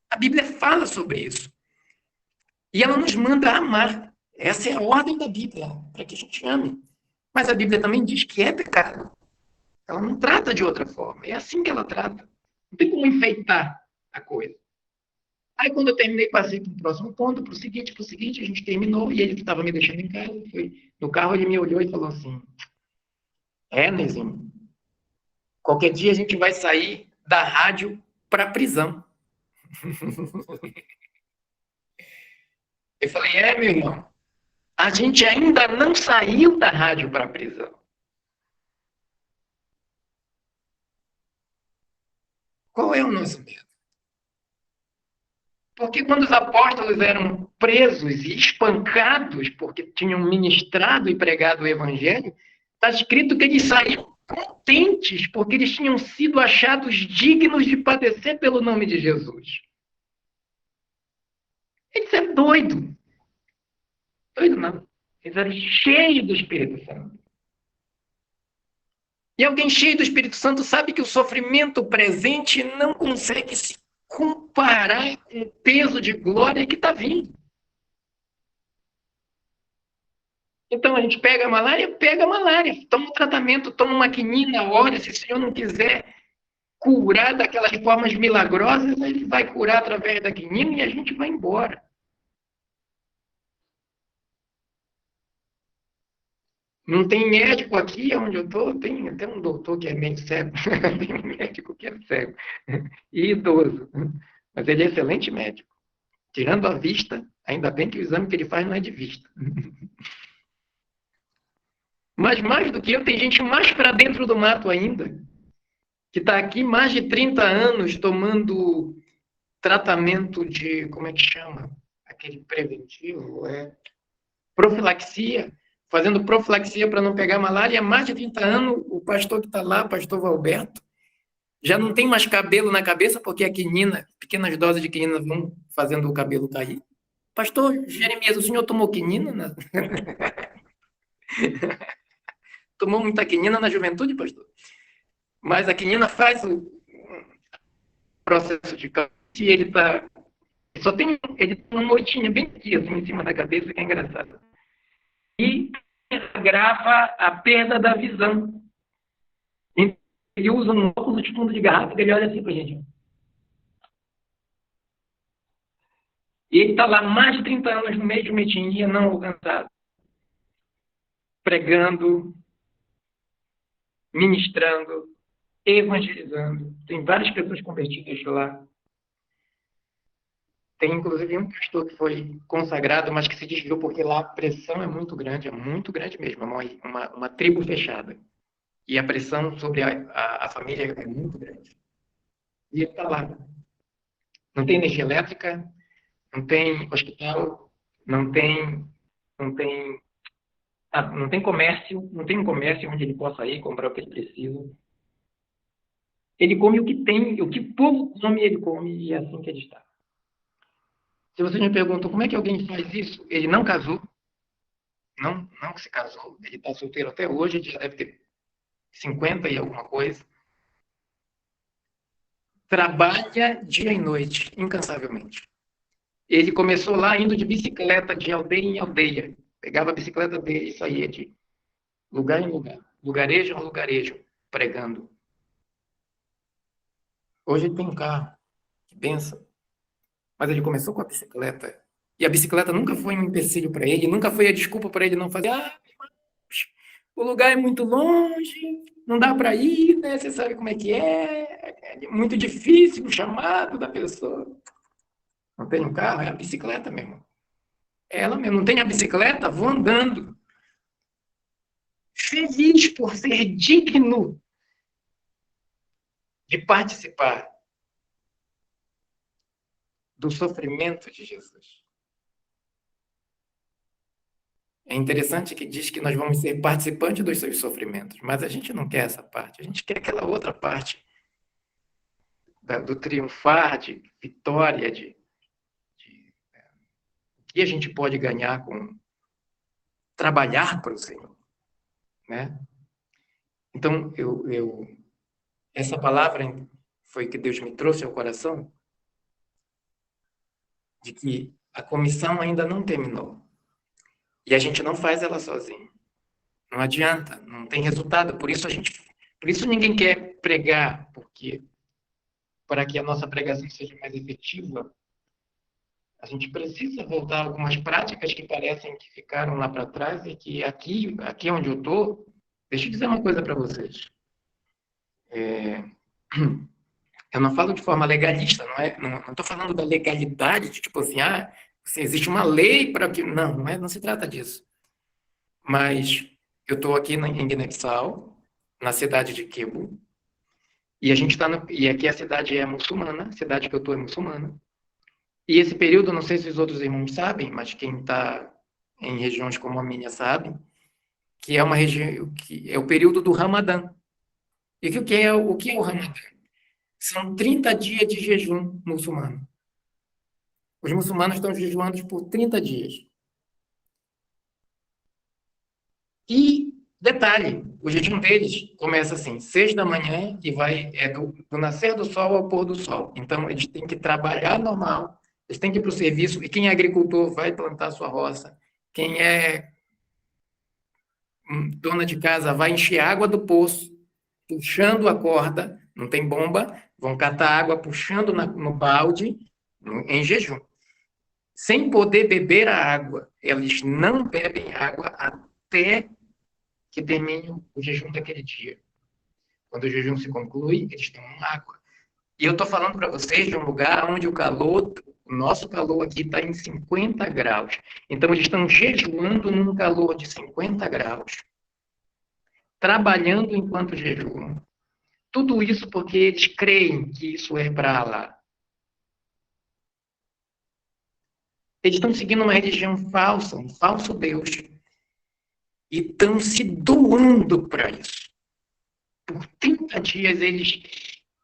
B: A Bíblia fala sobre isso. E ela nos manda amar. Essa é a ordem da Bíblia, para que a gente ame. Mas a Bíblia também diz que é pecado. Ela não trata de outra forma. É assim que ela trata. Não tem como enfeitar a coisa. Aí, quando eu terminei, passei para o próximo ponto, para o seguinte, a gente terminou, e ele que estava me deixando em casa, no carro, ele me olhou e falou assim, Nezinho, qualquer dia a gente vai sair da rádio para a prisão. Eu falei, meu irmão, A gente ainda não saiu da rádio para a prisão. Qual é o nosso medo? Porque quando os apóstolos eram presos e espancados porque tinham ministrado e pregado o evangelho, está escrito que eles saíram contentes porque eles tinham sido achados dignos de padecer pelo nome de Jesus. Eles eram doidos. Doido não. Eles eram cheios do Espírito Santo. E alguém cheio do Espírito Santo sabe que o sofrimento presente não consegue se comparar com o peso de glória que está vindo. Então a gente pega a malária, toma um tratamento, toma uma quinina, ora, se o Senhor não quiser curar daquelas formas milagrosas, ele vai curar através da quinina e a gente vai embora. Não tem médico aqui onde eu estou, tem até um doutor que é meio cego, tem um médico que é cego e idoso, mas ele é excelente médico. Tirando a vista, ainda bem que o exame que ele faz não é de vista. Mas mais do que eu, tem gente mais para dentro do mato ainda, que está aqui mais de 30 anos tomando tratamento de, como é que chama? Aquele preventivo, profilaxia, fazendo profilaxia para não pegar malária há mais de 30 anos. O pastor que está lá, o pastor Valberto, já não tem mais cabelo na cabeça porque a quinina, pequenas doses de quinina vão fazendo o cabelo cair. Pastor Jeremias, o senhor tomou quinina? Tomou muita quinina na juventude, pastor? Mas a quinina faz o processo de câncer e ele tem uma moitinha bem aqui, assim, em cima da cabeça, que é engraçado. E agrava a perda da visão. Ele usa um óculos de fundo de garrafa, ele olha assim pra gente. E ele está lá mais de 30 anos no meio de uma etnia não alcançada, pregando, ministrando, evangelizando. Tem várias pessoas convertidas lá. Tem, inclusive, um pastor que foi consagrado, mas que se desviou porque lá a pressão é muito grande mesmo. É uma tribo fechada. E a pressão sobre a família é muito grande. E ele está lá. Não tem energia elétrica, não tem hospital, não tem comércio, não tem um comércio onde ele possa ir comprar o que ele precisa. Ele come o que tem, o que o povo come, ele come, e é assim que ele está. Se vocês me perguntam como é que alguém faz isso, ele não casou, não que se casou, ele está solteiro até hoje, ele já deve ter 50 e alguma coisa. Trabalha dia e noite, incansavelmente. Ele começou lá indo de bicicleta, de aldeia em aldeia. Pegava a bicicleta dele e saía de lugar em lugar, lugarejo a lugarejo, pregando. Hoje ele tem um carro, que benção. Mas ele começou com a bicicleta. E a bicicleta nunca foi um empecilho para ele, nunca foi a desculpa para ele não fazer. O lugar é muito longe, não dá para ir, né? Você sabe como é que é. É muito difícil o chamado da pessoa. Não tem um carro, é a bicicleta mesmo. É ela mesmo. Não tem a bicicleta, vou andando. Feliz por ser digno de participar do sofrimento de Jesus. É interessante que diz que nós vamos ser participantes dos seus sofrimentos, mas a gente não quer essa parte, a gente quer aquela outra parte do triunfar, de vitória, de que a gente pode ganhar com trabalhar para o Senhor, né? Então, essa palavra foi que Deus me trouxe ao coração, de que a comissão ainda não terminou. E a gente não faz ela sozinho. Não adianta, não tem resultado. Por isso ninguém quer pregar, porque para que a nossa pregação seja mais efetiva, a gente precisa voltar a algumas práticas que parecem que ficaram lá para trás e que aqui onde eu estou, deixa eu dizer uma coisa para vocês. Eu não falo de forma legalista, não estou falando da legalidade, de tipo assim, existe uma lei para que... Não se trata disso. mas eu estou aqui em Guiné-Bissau, na cidade de Quebo, e a gente está e aqui a cidade é muçulmana, a cidade que eu estou é muçulmana. E esse período, não sei se os outros irmãos sabem, mas quem está em regiões como a minha sabe, que é uma região que é o período do Ramadã. E o que é o Ramadã? São 30 dias de jejum muçulmano. Os muçulmanos estão jejuando por 30 dias. E, detalhe, o jejum deles começa assim, 6 da manhã e vai do nascer do sol ao pôr do sol. Então, eles têm que trabalhar normal, eles têm que ir para o serviço, e quem é agricultor vai plantar sua roça, quem é dona de casa vai encher água do poço, puxando a corda, não tem bomba, vão catar água puxando no balde, em jejum. Sem poder beber a água. Eles não bebem água até que termine o jejum daquele dia. Quando o jejum se conclui, eles tomam água. E eu estou falando para vocês de um lugar onde o nosso calor aqui está em 50 graus. Então, eles estão jejuando num calor de 50 graus, trabalhando enquanto jejuam. Tudo isso porque eles creem que isso é para Allah. Eles estão seguindo uma religião falsa, um falso Deus. E estão se doando para isso. Por 30 dias eles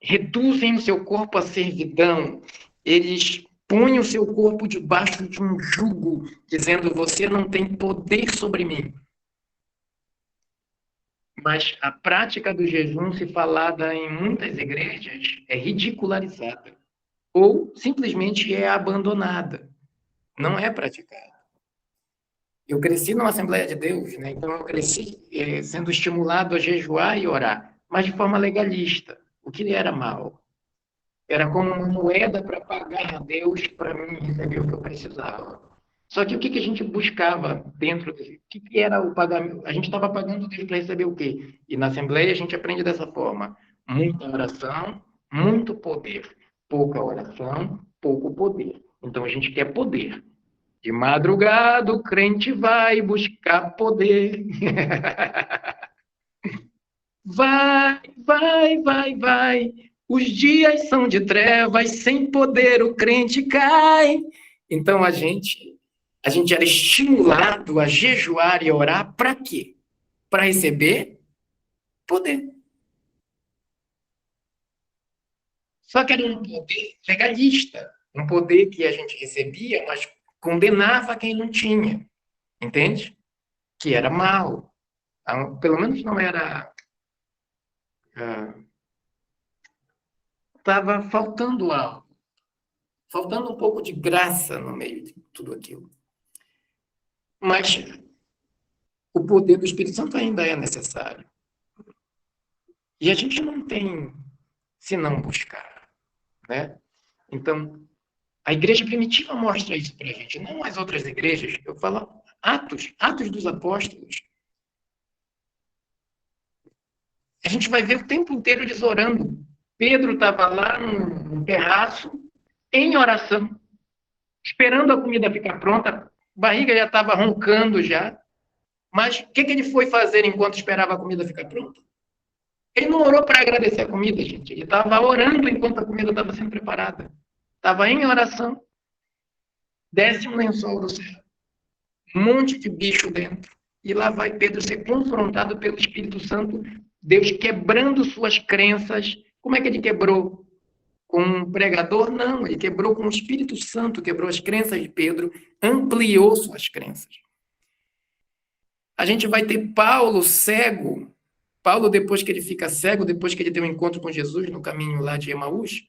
B: reduzem o seu corpo à servidão, eles põem o seu corpo debaixo de um jugo, dizendo: você não tem poder sobre mim. Mas a prática do jejum, se falada em muitas igrejas, é ridicularizada. Ou simplesmente é abandonada. Não é praticada. Eu cresci numa Assembleia de Deus, né? Então eu cresci sendo estimulado a jejuar e orar, mas de forma legalista, o que era mal. Era como uma moeda para pagar a Deus para mim receber o que eu precisava. Só que o que a gente buscava dentro dele? O que era o pagamento? A gente estava pagando Deus para receber o quê? E na Assembleia a gente aprende dessa forma: muita oração, muito poder. Pouca oração, pouco poder. Então a gente quer poder. De madrugada o crente vai buscar poder. Vai, vai, vai, vai. Os dias são de trevas, sem poder o crente cai. Então a gente era estimulado a jejuar e orar para quê? Para receber poder. Só que era um poder legalista, um poder que a gente recebia, mas condenava quem não tinha, entende? Que era mal. Pelo menos não era. Estava faltando algo, faltando um pouco de graça no meio de tudo aquilo. Mas o poder do Espírito Santo ainda é necessário. E a gente não tem se não buscar, né? Então, a igreja primitiva mostra isso para a gente, não as outras igrejas. Eu falo Atos dos Apóstolos. A gente vai ver o tempo inteiro eles orando. Pedro estava lá no terraço, em oração, esperando a comida ficar pronta, a barriga já estava roncando já. Mas o que ele foi fazer enquanto esperava a comida ficar pronta? Ele não orou para agradecer a comida, gente. Ele estava orando enquanto a comida estava sendo preparada. Estava em oração. Desce um lençol do céu. Um monte de bicho dentro. E lá vai Pedro ser confrontado pelo Espírito Santo. Deus quebrando suas crenças. Como é que ele quebrou? Com um pregador? Não. Ele quebrou com o Espírito Santo. Quebrou as crenças de Pedro. Ampliou suas crenças. A gente vai ter Paulo cego. Paulo, depois que ele fica cego, depois que ele tem um encontro com Jesus no caminho lá de Emaús,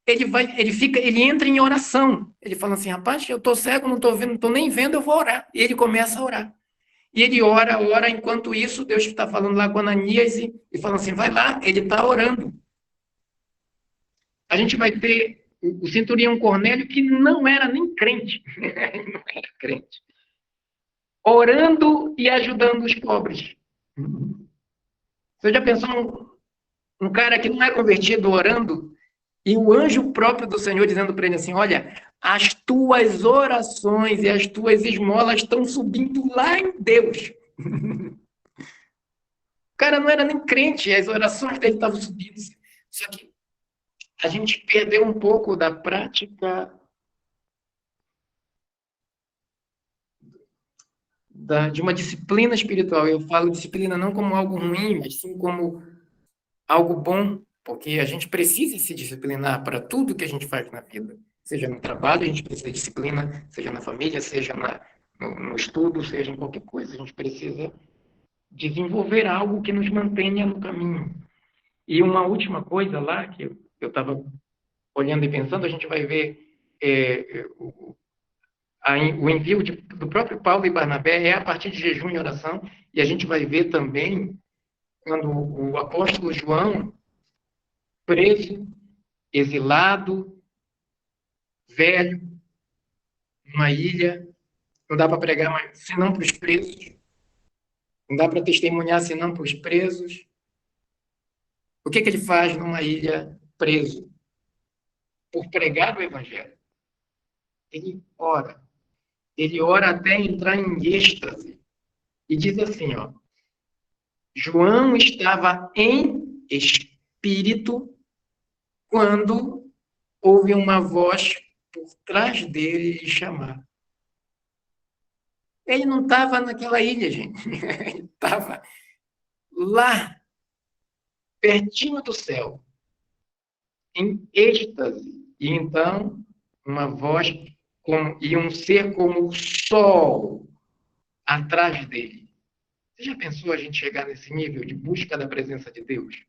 B: ele entra em oração. Ele fala assim: rapaz, eu estou cego, não estou vendo, não estou nem vendo, eu vou orar. E ele começa a orar. E ele ora, enquanto isso, Deus está falando lá com Ananias e fala assim: vai lá, ele está orando. A gente vai ter o centurião Cornélio, que não era nem crente, não era crente, orando e ajudando os pobres. Você já pensou um cara que não é convertido orando e o anjo próprio do Senhor dizendo para ele assim: olha, as tuas orações e as tuas esmolas estão subindo lá em Deus. O cara não era nem crente, as orações dele estavam subindo. Só que a gente perdeu um pouco da prática de uma disciplina espiritual. Eu falo disciplina não como algo ruim, mas sim como algo bom, porque a gente precisa se disciplinar para tudo que a gente faz na vida. Seja no trabalho, a gente precisa de disciplina, seja na família, seja no estudo, seja em qualquer coisa. A gente precisa desenvolver algo que nos mantenha no caminho. E uma última coisa lá, que eu estava olhando e pensando, a gente vai ver o envio do próprio Paulo e Barnabé é a partir de jejum e oração, e a gente vai ver também quando o apóstolo João, preso, exilado, velho, numa ilha, não dá para pregar mais, senão para os presos, não dá para testemunhar senão para os presos. O que ele faz numa ilha preso? Por pregar o evangelho. Ele ora até entrar em êxtase, e diz assim, ó, João estava em espírito quando houve uma voz por trás dele lhe chamar. Ele não estava naquela ilha, gente. Ele estava lá, pertinho do céu, em êxtase. E então, uma voz e um ser como o sol atrás dele. Você já pensou a gente chegar nesse nível de busca da presença de Deus?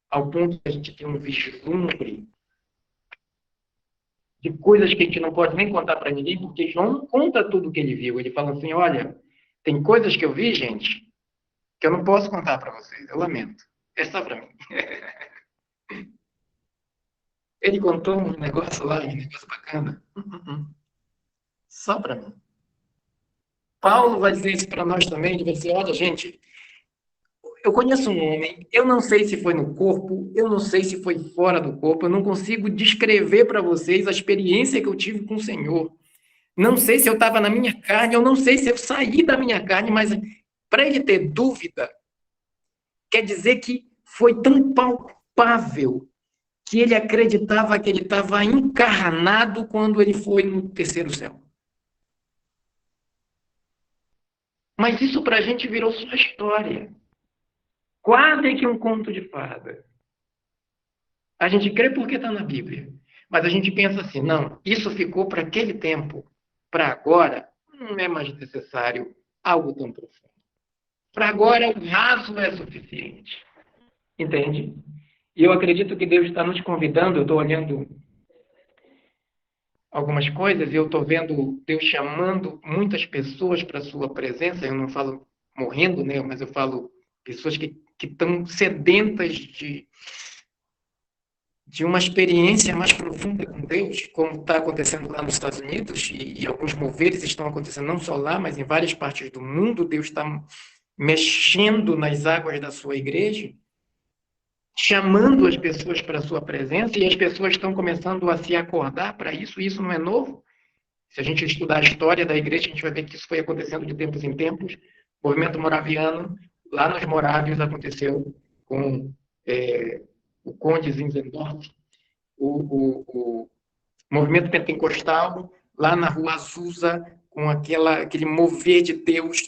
B: Ao ponto de a gente ter um vislumbre de coisas que a gente não pode nem contar para ninguém, porque João não conta tudo o que ele viu. Ele fala assim, olha, tem coisas que eu vi, gente, que eu não posso contar para vocês, eu lamento. É só para mim. Ele contou um negócio lá, um negócio bacana. Só para mim. Paulo vai dizer isso para nós também, ele vai dizer, olha, gente, eu conheço um homem, eu não sei se foi no corpo, eu não sei se foi fora do corpo, eu não consigo descrever para vocês a experiência que eu tive com o Senhor. Não sei se eu estava na minha carne, eu não sei se eu saí da minha carne, mas para ele ter dúvida, quer dizer que foi tão palpável que ele acreditava que ele estava encarnado quando ele foi no terceiro céu. Mas isso para a gente virou só história. Quase que um conto de fada. A gente crê porque está na Bíblia. Mas a gente pensa assim, não, isso ficou para aquele tempo. Para agora, não é mais necessário algo tão profundo. Para agora, o raso é suficiente. Entende? E eu acredito que Deus está nos convidando, eu estou olhando algumas coisas e eu estou vendo Deus chamando muitas pessoas para a sua presença. Eu não falo morrendo, né? Mas eu falo pessoas que estão sedentas de uma experiência mais profunda com Deus, como está acontecendo lá nos Estados Unidos, e alguns moveres estão acontecendo não só lá, mas em várias partes do mundo. Deus está mexendo nas águas da sua igreja, chamando as pessoas para a sua presença, e as pessoas estão começando a se acordar para isso, e isso não é novo. Se a gente estudar a história da igreja, a gente vai ver que isso foi acontecendo de tempos em tempos. O movimento moraviano, lá nos Morávios, aconteceu com o Conde Zinzendorf, o movimento pentecostal, lá na Rua Azusa, com aquele mover de Deus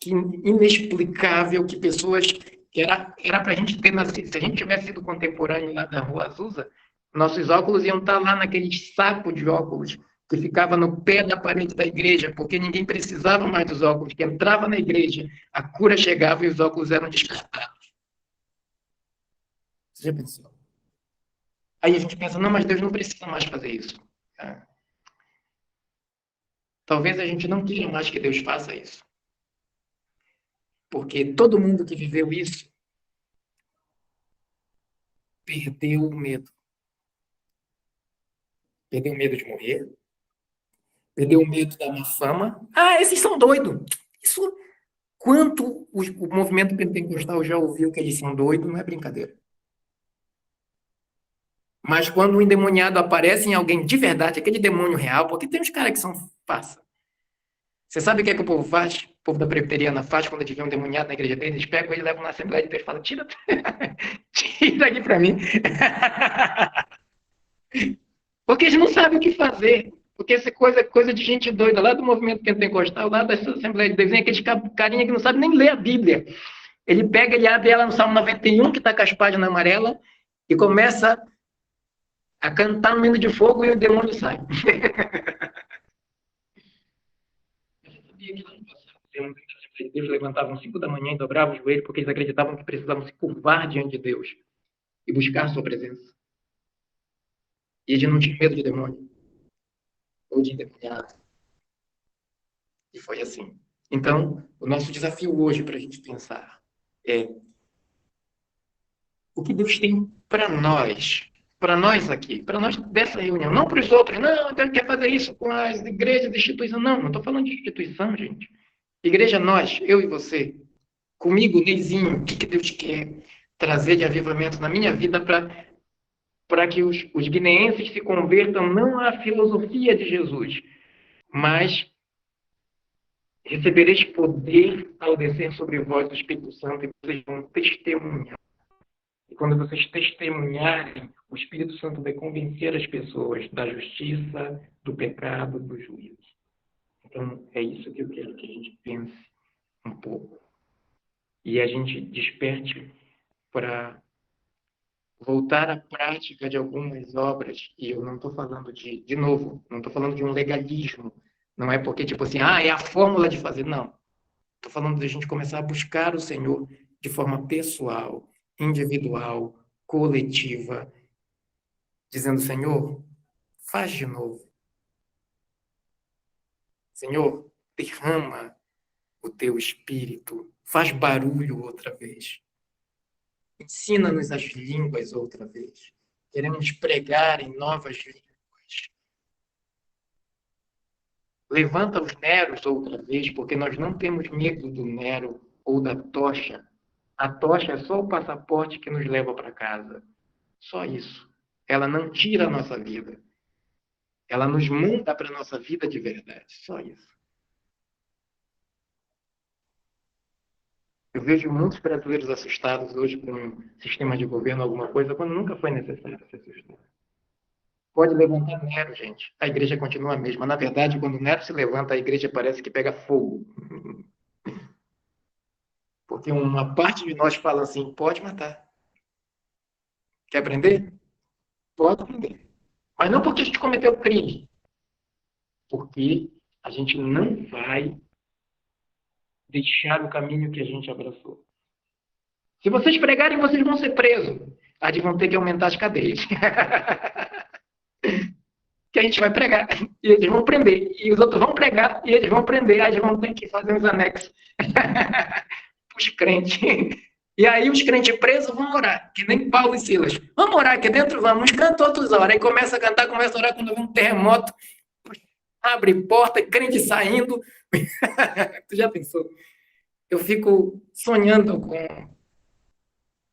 B: que inexplicável, que pessoas que era para a gente ter nascido. Se a gente tivesse sido contemporâneo lá da Rua Azusa, nossos óculos iam estar lá naquele saco de óculos que ficava no pé da parede da igreja, porque ninguém precisava mais dos óculos, que entrava na igreja, a cura chegava e os óculos eram descartados. Você já pensou? Aí a gente pensa, não, mas Deus não precisa mais fazer isso. Talvez a gente não queira mais que Deus faça isso. Porque todo mundo que viveu isso perdeu o medo. Perdeu o medo de morrer. Perdeu o medo da má fama. Ah, esses são doidos. Isso, quanto o movimento pentecostal já ouviu que eles são doidos, não é brincadeira. Mas quando o endemoniado aparece em alguém de verdade, aquele demônio real, porque tem uns caras que são farsa. Você sabe o que é que o povo faz? O povo da presbiteriana faz quando eles vê um demoniado na igreja deles? Eles pegam ele, levam na Assembleia de Deus e falam: tira, tira aqui para mim. Porque eles não sabem o que fazer. Porque essa coisa de gente doida, lá do movimento pentecostal, lá da Assembleia de Deus, vem aquele carinha que não sabe nem ler a Bíblia. Ele pega, ele abre ela no Salmo 91, que está com as páginas amarelas, e começa a cantar no meio de fogo e o demônio sai. Eles levantavam às 5 da manhã e dobravam o joelho porque eles acreditavam que precisavam se curvar diante de Deus e buscar sua presença. E eles não tinham medo de demônio ou de endemoniado. E foi assim. Então, o nosso desafio hoje para a gente pensar é o que Deus tem para nós aqui, para nós dessa reunião, não para os outros. Não, Deus quer fazer isso com as igrejas, instituições. Não estou falando de instituição, gente. Igreja, nós, eu e você, comigo, Neizinho, o que Deus quer trazer de avivamento na minha vida para que os guineenses se convertam não à filosofia de Jesus, mas recebereis poder ao descer sobre vós o Espírito Santo e vocês vão testemunhar. E quando vocês testemunharem, o Espírito Santo vai convencer as pessoas da justiça, do pecado, do juízo. Então, é isso que eu quero que a gente pense um pouco. E a gente desperte para voltar à prática de algumas obras. E eu não estou falando de novo, não estou falando de um legalismo. Não é porque, tipo assim, é a fórmula de fazer. Não. Estou falando de a gente começar a buscar o Senhor de forma pessoal, individual, coletiva, dizendo: Senhor, faz de novo. Senhor, derrama o teu espírito, faz barulho outra vez. Ensina-nos as línguas outra vez. Queremos pregar em novas línguas. Levanta os neros outra vez, porque nós não temos medo do nero ou da tocha. A tocha é só o passaporte que nos leva para casa. Só isso. Ela não tira a nossa vida. Ela nos manda para a nossa vida de verdade. Só isso. Eu vejo muitos brasileiros assustados hoje com o sistema de governo, alguma coisa, quando nunca foi necessário se assustar. Pode levantar Nero, gente. A igreja continua a mesma. Na verdade, quando Nero se levanta, a igreja parece que pega fogo. Porque uma parte de nós fala assim: pode matar. Quer aprender? Pode aprender. Mas não porque a gente cometeu crime. Porque a gente não vai deixar o caminho que a gente abraçou. Se vocês pregarem, vocês vão ser presos. Aí vão ter que aumentar as cadeias. Que a gente vai pregar. E eles vão prender. E os outros vão pregar. E eles vão prender. Aí eles vão ter que fazer uns anexos. Os crentes. E aí os crentes presos vão orar. Que nem Paulo e Silas. Vamos orar aqui dentro? Vamos. Canta outros oram. Aí começa a cantar, começa a orar quando vem um terremoto. Abre porta, crente saindo. Tu já pensou? Eu fico sonhando com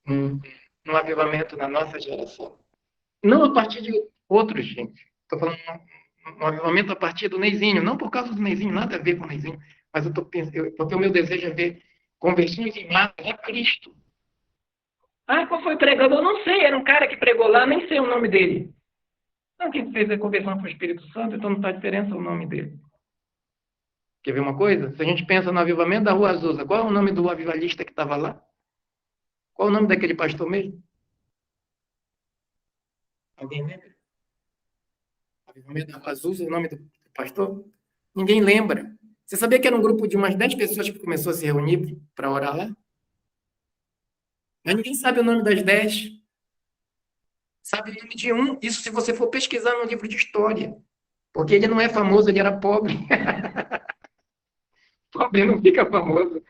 B: um avivamento na nossa geração. Não a partir de outros, gente. Estou falando um avivamento a partir do Neizinho. Não por causa do Neizinho, nada a ver com o Neizinho. Mas porque o meu desejo é ver conversões em massa a Cristo. Qual foi o pregador? Não sei. Era um cara que pregou lá, nem sei o nome dele. Não, quem fez a conversão foi o Espírito Santo, então não faz diferença o nome dele. Quer ver uma coisa? Se a gente pensa no avivamento da Rua Azusa, qual é o nome do avivalista que estava lá? Qual é o nome daquele pastor mesmo? Alguém lembra? Avivamento da Rua Azusa, o nome do pastor? Ninguém lembra. Você sabia que era um grupo de umas 10 pessoas que começou a se reunir para orar lá? Mas ninguém sabe o nome das 10. Sabe o nome de um. Isso se você for pesquisar no livro de história. Porque ele não é famoso, ele era pobre. Pobre não fica famoso.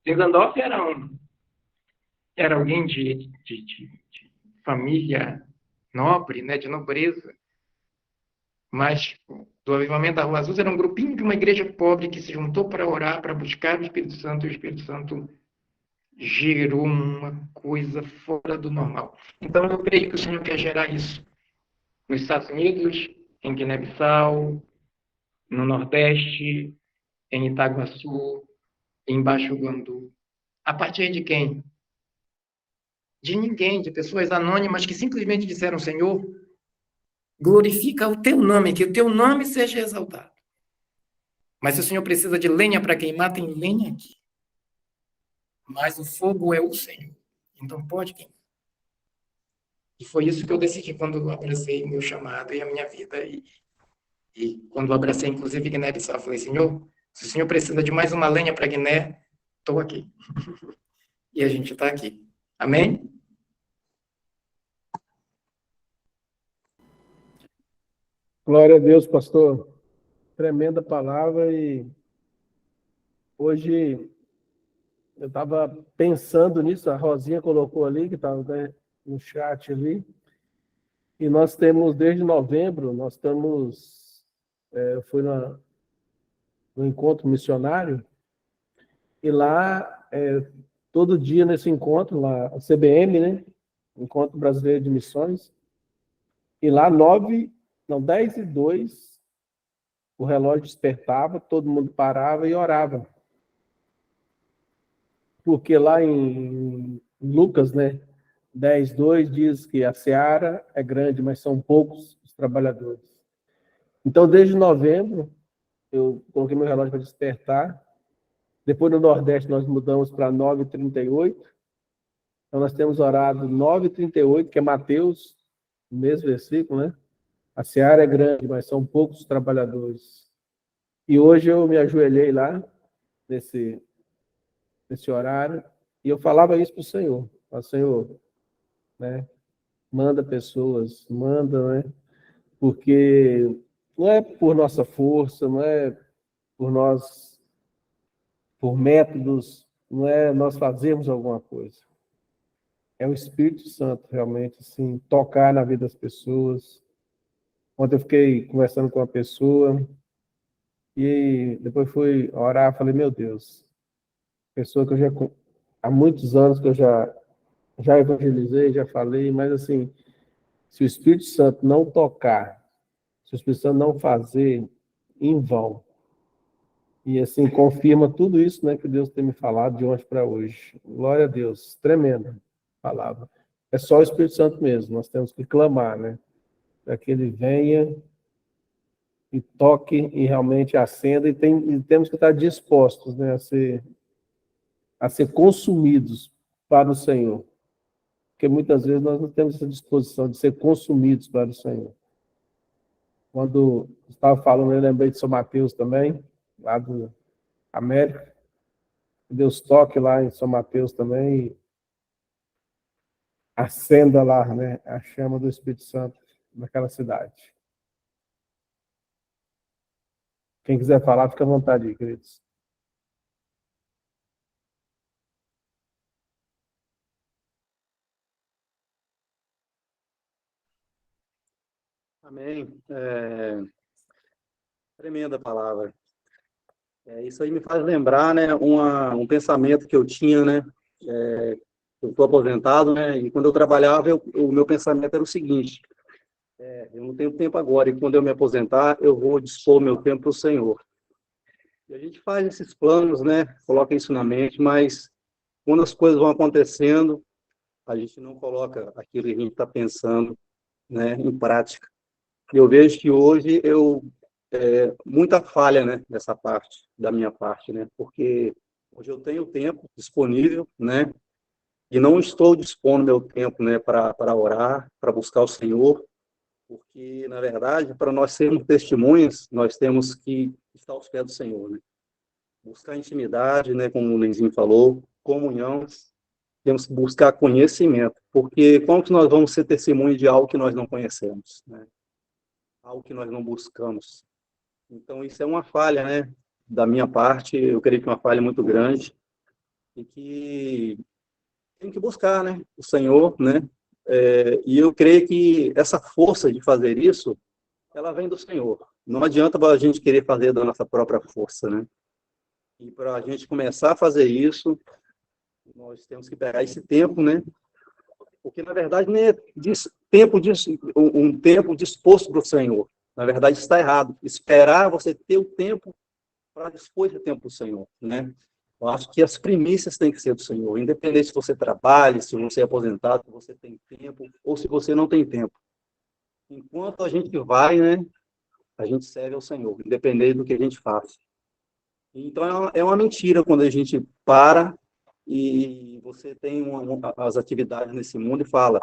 B: Zinzendorf era alguém de família nobre, né, de nobreza. Mas do avivamento da Rua Azul era um grupinho de uma igreja pobre que se juntou para orar, para buscar o Espírito Santo, e o Espírito Santo gerou uma coisa fora do normal. Então eu creio que o Senhor quer gerar isso nos Estados Unidos, em Guiné-Bissau, no Nordeste, em Itaguaçu, em Baixo Guandu. A partir de quem? De ninguém, de pessoas anônimas que simplesmente disseram: Senhor, glorifica o teu nome, que o teu nome seja exaltado. Mas se o Senhor precisa de lenha para queimar, tem lenha aqui. Mas o fogo é o Senhor. Então pode queimar. E foi isso que eu decidi quando eu abracei o meu chamado e a minha vida. E quando eu abracei, inclusive, Guiné-Bissau, eu falei: Senhor, se o Senhor precisa de mais uma lenha para Guiné, estou aqui. E a gente está aqui. Amém?
C: Glória a Deus, pastor. Tremenda palavra. E hoje eu estava pensando nisso, a Rosinha colocou ali, que estava, né, no chat ali, e nós temos, desde novembro, nós estamos, eu fui no encontro missionário, e lá, todo dia nesse encontro, lá, a CBM, né, Encontro Brasileiro de Missões, e lá 10:02, o relógio despertava, todo mundo parava e orava. Porque lá em Lucas, né, 10:2 diz que a seara é grande, mas são poucos os trabalhadores. Então, desde novembro, eu coloquei meu relógio para despertar. Depois, no Nordeste, nós mudamos para 9:38. Então, nós temos orado 9:38, que é Mateus, o mesmo versículo, né? A seara é grande, mas são poucos os trabalhadores. E hoje eu me ajoelhei lá, nesse horário, e eu falava isso para o Senhor. Senhor, né? Manda pessoas, manda, né? Porque não é por nossa força, não é por nós, por métodos, não é nós fazermos alguma coisa. É o Espírito Santo, realmente, assim, tocar na vida das pessoas. Ontem eu fiquei conversando com uma pessoa e depois fui orar, falei: meu Deus, pessoa que eu já, há muitos anos que eu já evangelizei, já falei, mas assim, se o Espírito Santo não tocar, se o Espírito Santo não fazer, em vão. E assim, confirma tudo isso, né, que Deus tem me falado de ontem para hoje. Glória a Deus, tremenda palavra. É só o Espírito Santo mesmo, nós temos que clamar, né, para que ele venha e toque e realmente acenda, e temos que estar dispostos, né, a ser consumidos para o Senhor. Porque muitas vezes nós não temos essa disposição de ser consumidos para o Senhor. Quando estava falando, eu lembrei de São Mateus também, lá do América. Deus toque lá em São Mateus também e acenda lá, né, a chama do Espírito Santo naquela cidade. Quem quiser falar, fica à vontade aí, queridos.
D: Amém. Tremenda palavra. Isso aí me faz lembrar, né, um pensamento que eu tinha, né, eu estou aposentado, né, e quando eu trabalhava, o meu pensamento era o seguinte: eu não tenho tempo agora, e quando eu me aposentar, eu vou dispor meu tempo para o Senhor. E a gente faz esses planos, né, coloca isso na mente, mas quando as coisas vão acontecendo, a gente não coloca aquilo que a gente está pensando, né, em prática. E eu vejo que hoje muita falha, né, dessa parte, da minha parte, né, porque hoje eu tenho tempo disponível, né, e não estou dispondo meu tempo, né, para orar, para buscar o Senhor, porque, na verdade, para nós sermos testemunhas, nós temos que estar aos pés do Senhor, né, buscar intimidade, né, como o Lenzinho falou, comunhão, temos que buscar conhecimento, porque como que nós vamos ser testemunha de algo que nós não conhecemos, né, algo que nós não buscamos? Então, isso é uma falha, né, da minha parte, eu creio que é uma falha muito grande, e que tem que buscar, né, o Senhor, né, e eu creio que essa força de fazer isso, ela vem do Senhor. Não adianta a gente querer fazer da nossa própria força, né, e para a gente começar a fazer isso, nós temos que pegar esse tempo, né, porque, na verdade, não é um tempo disposto para o Senhor, Na verdade, está errado. Esperar você ter o tempo para dispor esse tempo do Senhor, né? Eu acho que as primícias têm que ser do Senhor, independente se você trabalha, se você é aposentado, se você tem tempo, ou se você não tem tempo. Enquanto a gente vai, né, a gente serve ao Senhor, independente do que a gente faça. Então, é uma mentira quando a gente para e você tem as atividades nesse mundo e fala,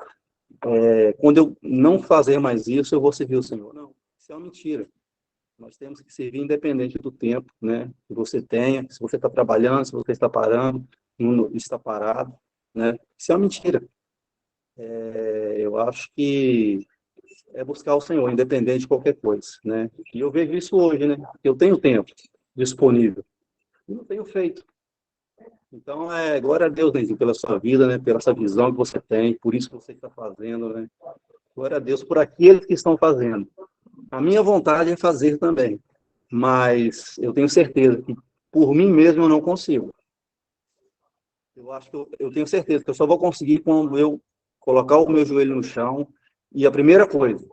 D: quando eu não fazer mais isso, eu vou servir o Senhor. Não, isso é uma mentira. Nós temos que servir independente do tempo, né, que você tenha, se você está trabalhando, se você está parando, não está parado, né? Isso é uma mentira. Eu acho que é buscar o Senhor, independente de qualquer coisa, né? E eu vejo isso hoje, né? Eu tenho tempo disponível e não tenho feito. Então, glória a Deus, Nenzinho, pela sua vida, né? Pela essa visão que você tem, por isso que você está fazendo, né? Glória a Deus por aqueles que estão fazendo. A minha vontade é fazer também, mas eu tenho certeza que por mim mesmo eu não consigo. Eu acho que eu tenho certeza que eu só vou conseguir quando eu colocar o meu joelho no chão e a primeira coisa,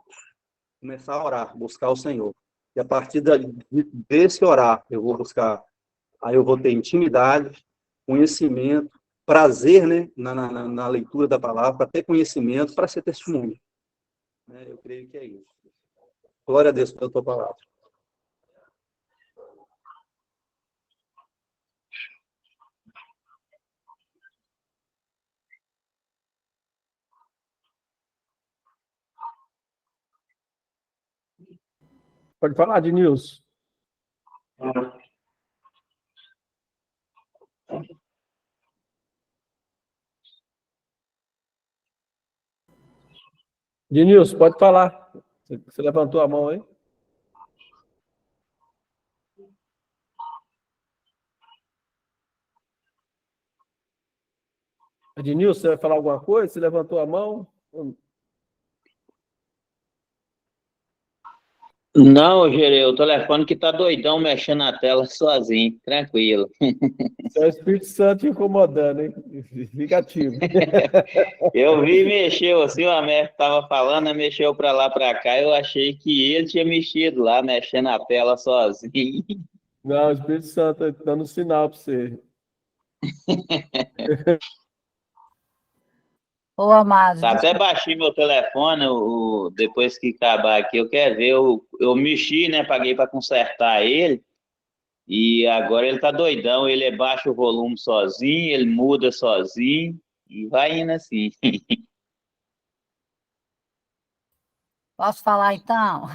D: começar a orar, buscar o Senhor. E a partir desse orar, eu vou buscar, aí eu vou ter intimidade, conhecimento, prazer, né, na leitura da palavra, para ter conhecimento, para ser testemunho. Né? Eu creio que é isso. Glória a Deus pela tua palavra.
C: Pode falar, Denilson. Denilson, pode falar. Você levantou a mão aí? Denilson, você vai falar alguma coisa? Você levantou a mão?
E: Não, Gerê, o telefone que tá doidão mexendo na tela sozinho, tranquilo.
C: É o Espírito Santo te incomodando, hein? Fica ativo.
E: Eu vi mexeu assim, o Américo tava falando, mexeu pra lá pra cá, eu achei que ele tinha mexido lá, mexendo na tela sozinho.
C: Não, o Espírito Santo está dando sinal para você.
F: Ô, amado,
E: Tá até baixinho meu telefone, depois que acabar aqui, eu quero ver, eu mexi, né, paguei pra consertar ele, e agora ele tá doidão, ele baixa o volume sozinho, ele muda sozinho, e vai indo assim.
F: posso falar então?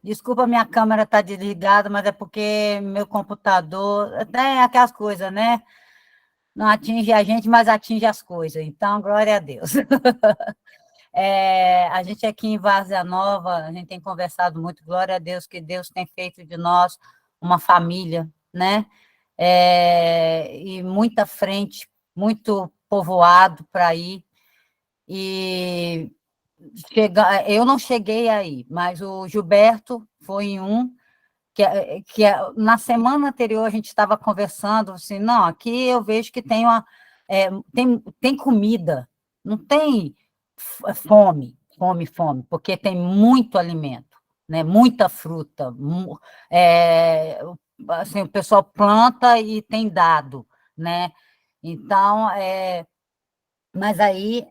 F: Desculpa, minha câmera está desligada, mas é porque meu computador, até aquelas coisas, né? Não atinge a gente, mas atinge as coisas. Então, glória a Deus. A gente aqui em Várzea Nova, a gente tem conversado muito, glória a Deus, que Deus tem feito de nós uma família, né? E muita frente, muito povoado para ir. E eu não cheguei aí, mas o Gilberto foi em um, que na semana anterior a gente estava conversando, assim, não, aqui eu vejo que tem comida, não tem fome, porque tem muito alimento, né, muita fruta, assim, o pessoal planta e tem dado, né, então, mas aí,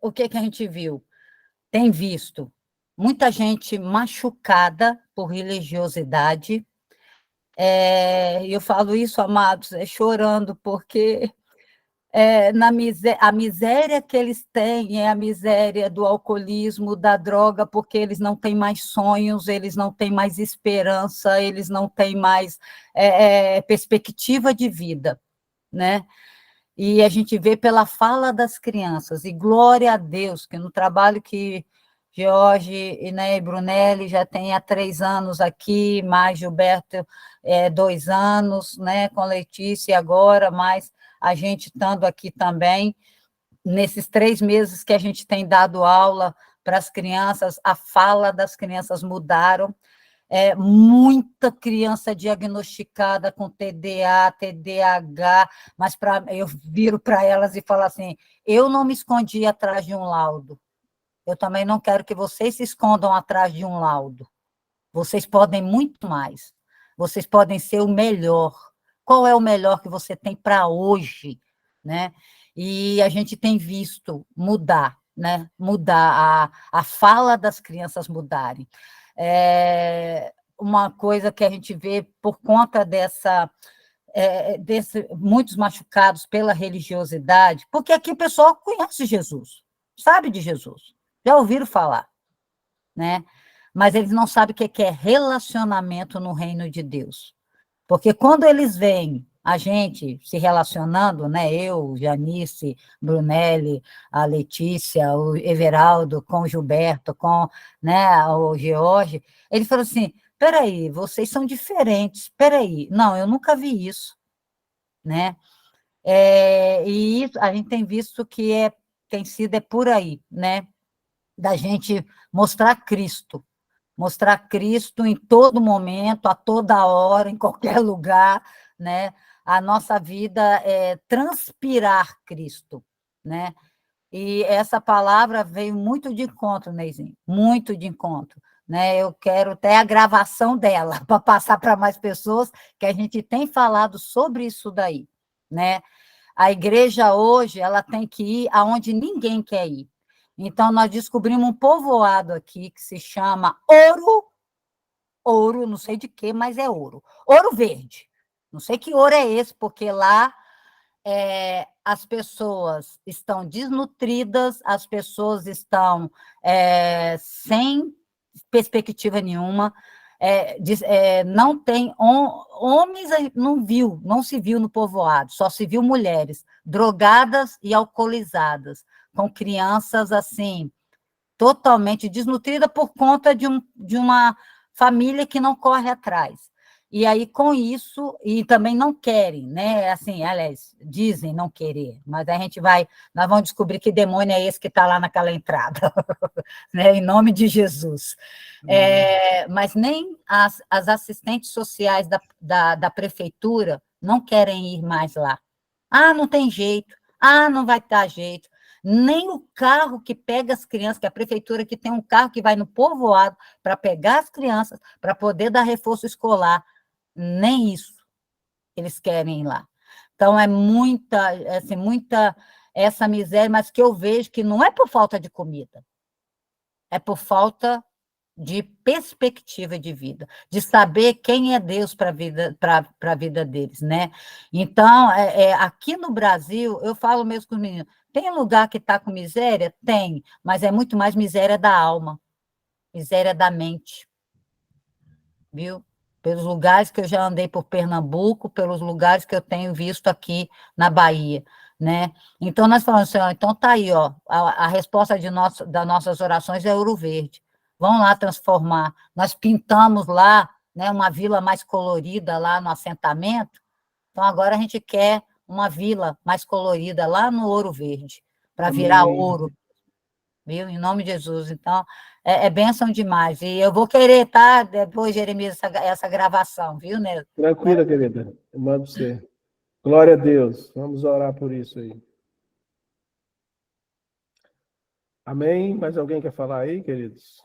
F: o que a gente viu? Tem visto muita gente machucada por religiosidade. Eu falo isso, amados, chorando, porque a miséria que eles têm é a miséria do alcoolismo, da droga, porque eles não têm mais sonhos, eles não têm mais esperança, eles não têm mais perspectiva de vida, né? E a gente vê pela fala das crianças, e glória a Deus, que no trabalho que George e, né, Brunelli já tem há 3 anos aqui, mais Gilberto 2 anos, né, com Letícia agora, mais a gente estando aqui também, nesses 3 meses que a gente tem dado aula para as crianças, a fala das crianças mudaram, muita criança diagnosticada com TDA, TDAH, mas eu viro para elas e falo assim, eu não me escondi atrás de um laudo, eu também não quero que vocês se escondam atrás de um laudo, Vocês podem muito mais. Vocês podem ser o melhor. Qual é o melhor que você tem para hoje, né? E a gente tem visto mudar, né? Mudar a fala das crianças mudarem. Uma coisa que a gente vê por conta muitos machucados pela religiosidade, porque aqui o pessoal conhece Jesus, sabe de Jesus, já ouviram falar, né? Mas eles não sabem o que é relacionamento no reino de Deus. Porque quando eles veem a gente se relacionando, né, eu, Janice, Brunelli, a Letícia, o Everaldo, com o Gilberto, com, né, o George, eles falam assim, peraí, vocês são diferentes, peraí, não, eu nunca vi isso, né? E isso, a gente tem visto que tem sido por aí, né? Da gente mostrar Cristo em todo momento, a toda hora, em qualquer lugar, né? A nossa vida é transpirar Cristo, né? E essa palavra veio muito de encontro, Neizinho, muito de encontro, né? Eu quero até a gravação dela para passar para mais pessoas, que a gente tem falado sobre isso daí, né? A igreja hoje, ela tem que ir aonde ninguém quer ir. Então, nós descobrimos um povoado aqui que se chama Ouro, não sei de quê, mas é Ouro. Ouro Verde. Não sei que ouro é esse, porque lá as pessoas estão desnutridas, as pessoas estão sem perspectiva nenhuma, não tem homens, não se viu no povoado, só se viu mulheres drogadas e alcoolizadas, com crianças assim, totalmente desnutrida por conta de uma família que não corre atrás. E aí, com isso, e também não querem, né? Assim, aliás, dizem não querer, mas nós vamos descobrir que demônio é esse que está lá naquela entrada, né? Em nome de Jesus. Mas nem as assistentes sociais da prefeitura não querem ir mais lá. Ah, não tem jeito. Ah, não vai dar jeito. Nem o carro que pega as crianças, que a prefeitura que tem um carro que vai no povoado para pegar as crianças, para poder dar reforço escolar, nem isso eles querem ir lá. Então, muita essa miséria, mas que eu vejo que não é por falta de comida, é por falta de perspectiva de vida, de saber quem é Deus para a vida deles, né? Então, aqui no Brasil, eu falo mesmo com os meninos, tem lugar que está com miséria? Tem, mas é muito mais miséria da alma, miséria da mente, viu? Pelos lugares que eu já andei por Pernambuco, pelos lugares que eu tenho visto aqui na Bahia, né? Então, nós falamos assim, ó, então tá aí, ó, a resposta das nossas orações é Ouro Verde. Vão lá transformar. Nós pintamos lá, né, uma vila mais colorida lá no assentamento, então agora a gente quer uma vila mais colorida lá no Ouro Verde, para virar ouro, viu? Em nome de Jesus. Então, é bênção demais. E eu vou querer, tá? Depois, Jeremias, essa gravação, viu, né?
C: Tranquila, querida. Eu mando você. Glória a Deus. Vamos orar por isso aí. Amém? Mais alguém quer falar aí, queridos?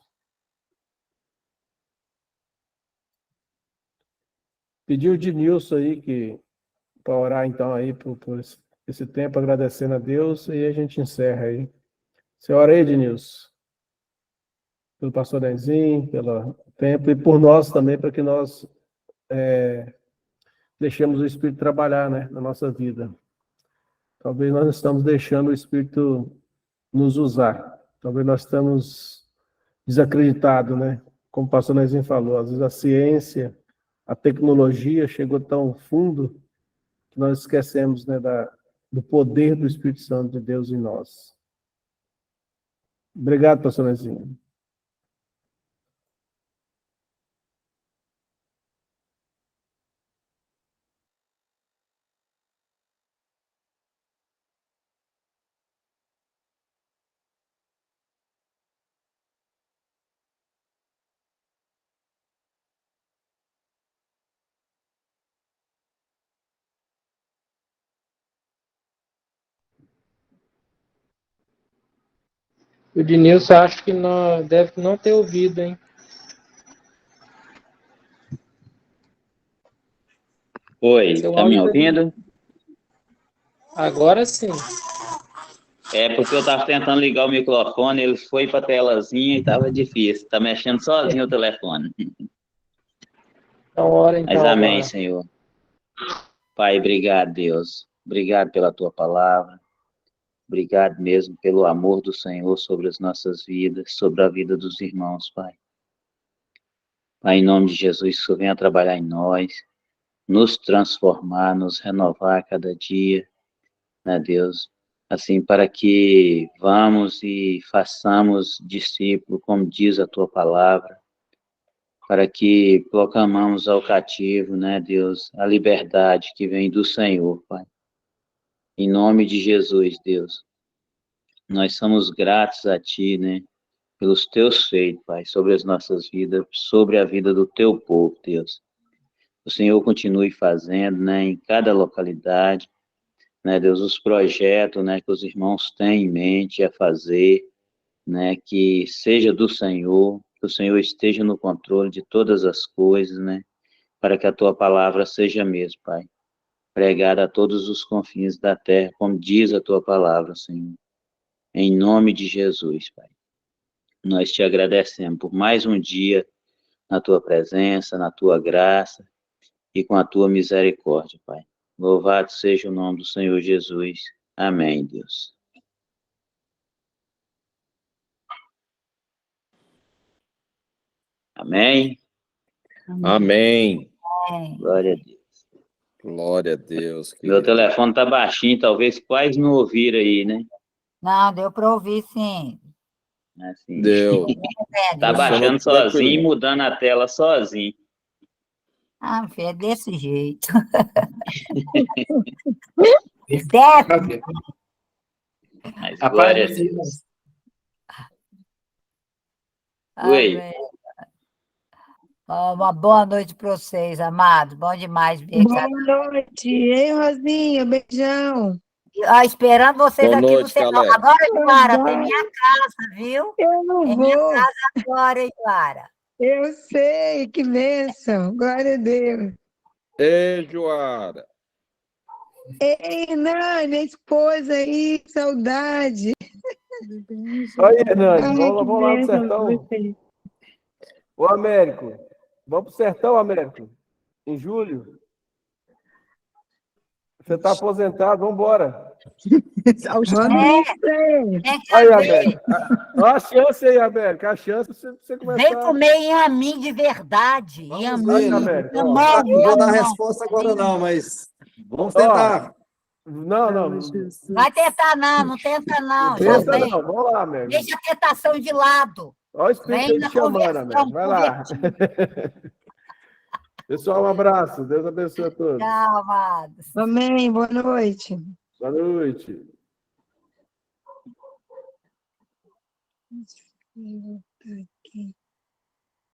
C: Pediu o Nilson aí para orar então aí por esse tempo, agradecendo a Deus, e a gente encerra aí. Você ora aí, Ednilson, pelo pastor Nenzinho, pelo tempo, e por nós também, para que nós deixemos o Espírito trabalhar, né, na nossa vida. Talvez nós estamos deixando o Espírito nos usar. Talvez nós estamos desacreditados, né? Como o pastor Nenzinho falou, às vezes a ciência, a tecnologia chegou tão fundo que nós esquecemos, né, do poder do Espírito Santo de Deus em nós. Obrigado, pastor Nezinho.
G: O Dinilson acho que não deve não ter ouvido, hein?
E: Oi,
C: Seu
E: tá me
C: áudio tá-
E: ouvindo?
C: Agora sim.
E: É porque eu tava tentando ligar o microfone, ele foi pra telazinha e tava difícil. Tá mexendo sozinho o telefone.
C: Então, ora
E: Mas
C: então
E: amém,
C: agora.
E: Senhor. Pai, obrigado, Deus. Obrigado pela tua palavra. Obrigado mesmo pelo amor do Senhor sobre as nossas vidas, sobre a vida dos irmãos, Pai. Pai, em nome de Jesus, que o Senhor venha trabalhar em nós, nos transformar, nos renovar a cada dia, né, Deus? Assim, para que vamos e façamos discípulo, como diz a tua palavra, para que proclamamos ao cativo, né, Deus, a liberdade que vem do Senhor, Pai. Em nome de Jesus, Deus, nós somos gratos a Ti, né, pelos Teus feitos, Pai, sobre as nossas vidas, sobre a vida do Teu povo, Deus. O Senhor continue fazendo, né, em cada localidade, né, Deus, os projetos, né, que os irmãos têm em mente a fazer, né, que seja do Senhor, que o Senhor esteja no controle de todas as coisas, né, para que a Tua palavra seja mesmo, Pai, pregada a todos os confins da terra, como diz a Tua palavra, Senhor. Em nome de Jesus, Pai. Nós te agradecemos por mais um dia na Tua presença, na Tua graça e com a Tua misericórdia, Pai. Louvado seja o nome do Senhor Jesus. Amém, Deus. Amém.
A: Amém.
E: Glória a Deus.
A: Glória a Deus,
E: Meu
A: querido.
E: telefone tá baixinho, talvez quase não ouviram aí, né?
F: Não, deu para ouvir, sim.
E: Assim,
A: Deu.
E: tá
F: Entende,
A: Só
F: né?
A: não
E: baixando sozinho e
A: tranquilo.
E: mudando a tela sozinho.
F: Ah, filho, é desse jeito. Certo?
E: Mas
B: A paz
E: glória a
B: do Senhor.
E: Deus. Oi,
F: Amém. Ó, uma boa noite para vocês, amados. Bom demais ver
G: Boa noite. Ei, Rosinha, beijão.
F: Esperando vocês
A: Boa
F: aqui no
A: noite,
F: sertão.
A: galera.
F: Agora, Clara, tem
G: Vai,
F: minha casa, viu?
G: eu não
F: Tem minha
G: vou.
F: casa agora, hein, Clara?
G: Eu sei, que bênção. Glória a Deus.
A: Ei, Joara.
G: Ei, Nani, esposa aí, saudade.
C: Aí, Hernani,
G: Ai, que
C: vamos lá no
G: bênção
C: sertão.
G: você.
C: Ô, Américo, vamos pro sertão, Américo, em julho. Você está aposentado, vamos embora.
G: Manda um isso pra ele.
F: Vem cá
C: Aí,
F: ver.
C: Américo. Olha a chance aí, Américo. A chance de você
F: Vem
C: começar.
F: comer inhamin de verdade.
C: Vamos
F: Inhamin.
C: ver, Américo.
F: Eu
C: Ó,
F: moro,
H: Não vou dar
F: não.
H: resposta agora, não, mas vamos
C: ó,
H: tentar.
C: não.
F: Vai tentar, não tenta, não. Já
C: Pensa
F: vem.
C: não. Vamos lá, Américo.
F: Deixa a tentação de lado.
C: Olha o Espírito
F: Vem
C: aí
F: na
C: te chamando,
F: conversão.
C: Américo. Vai lá. Pessoal, um abraço. Deus abençoe a todos.
F: Tchau, amados.
G: Amém, boa noite.
C: Boa noite.
G: Deixa eu voltar aqui.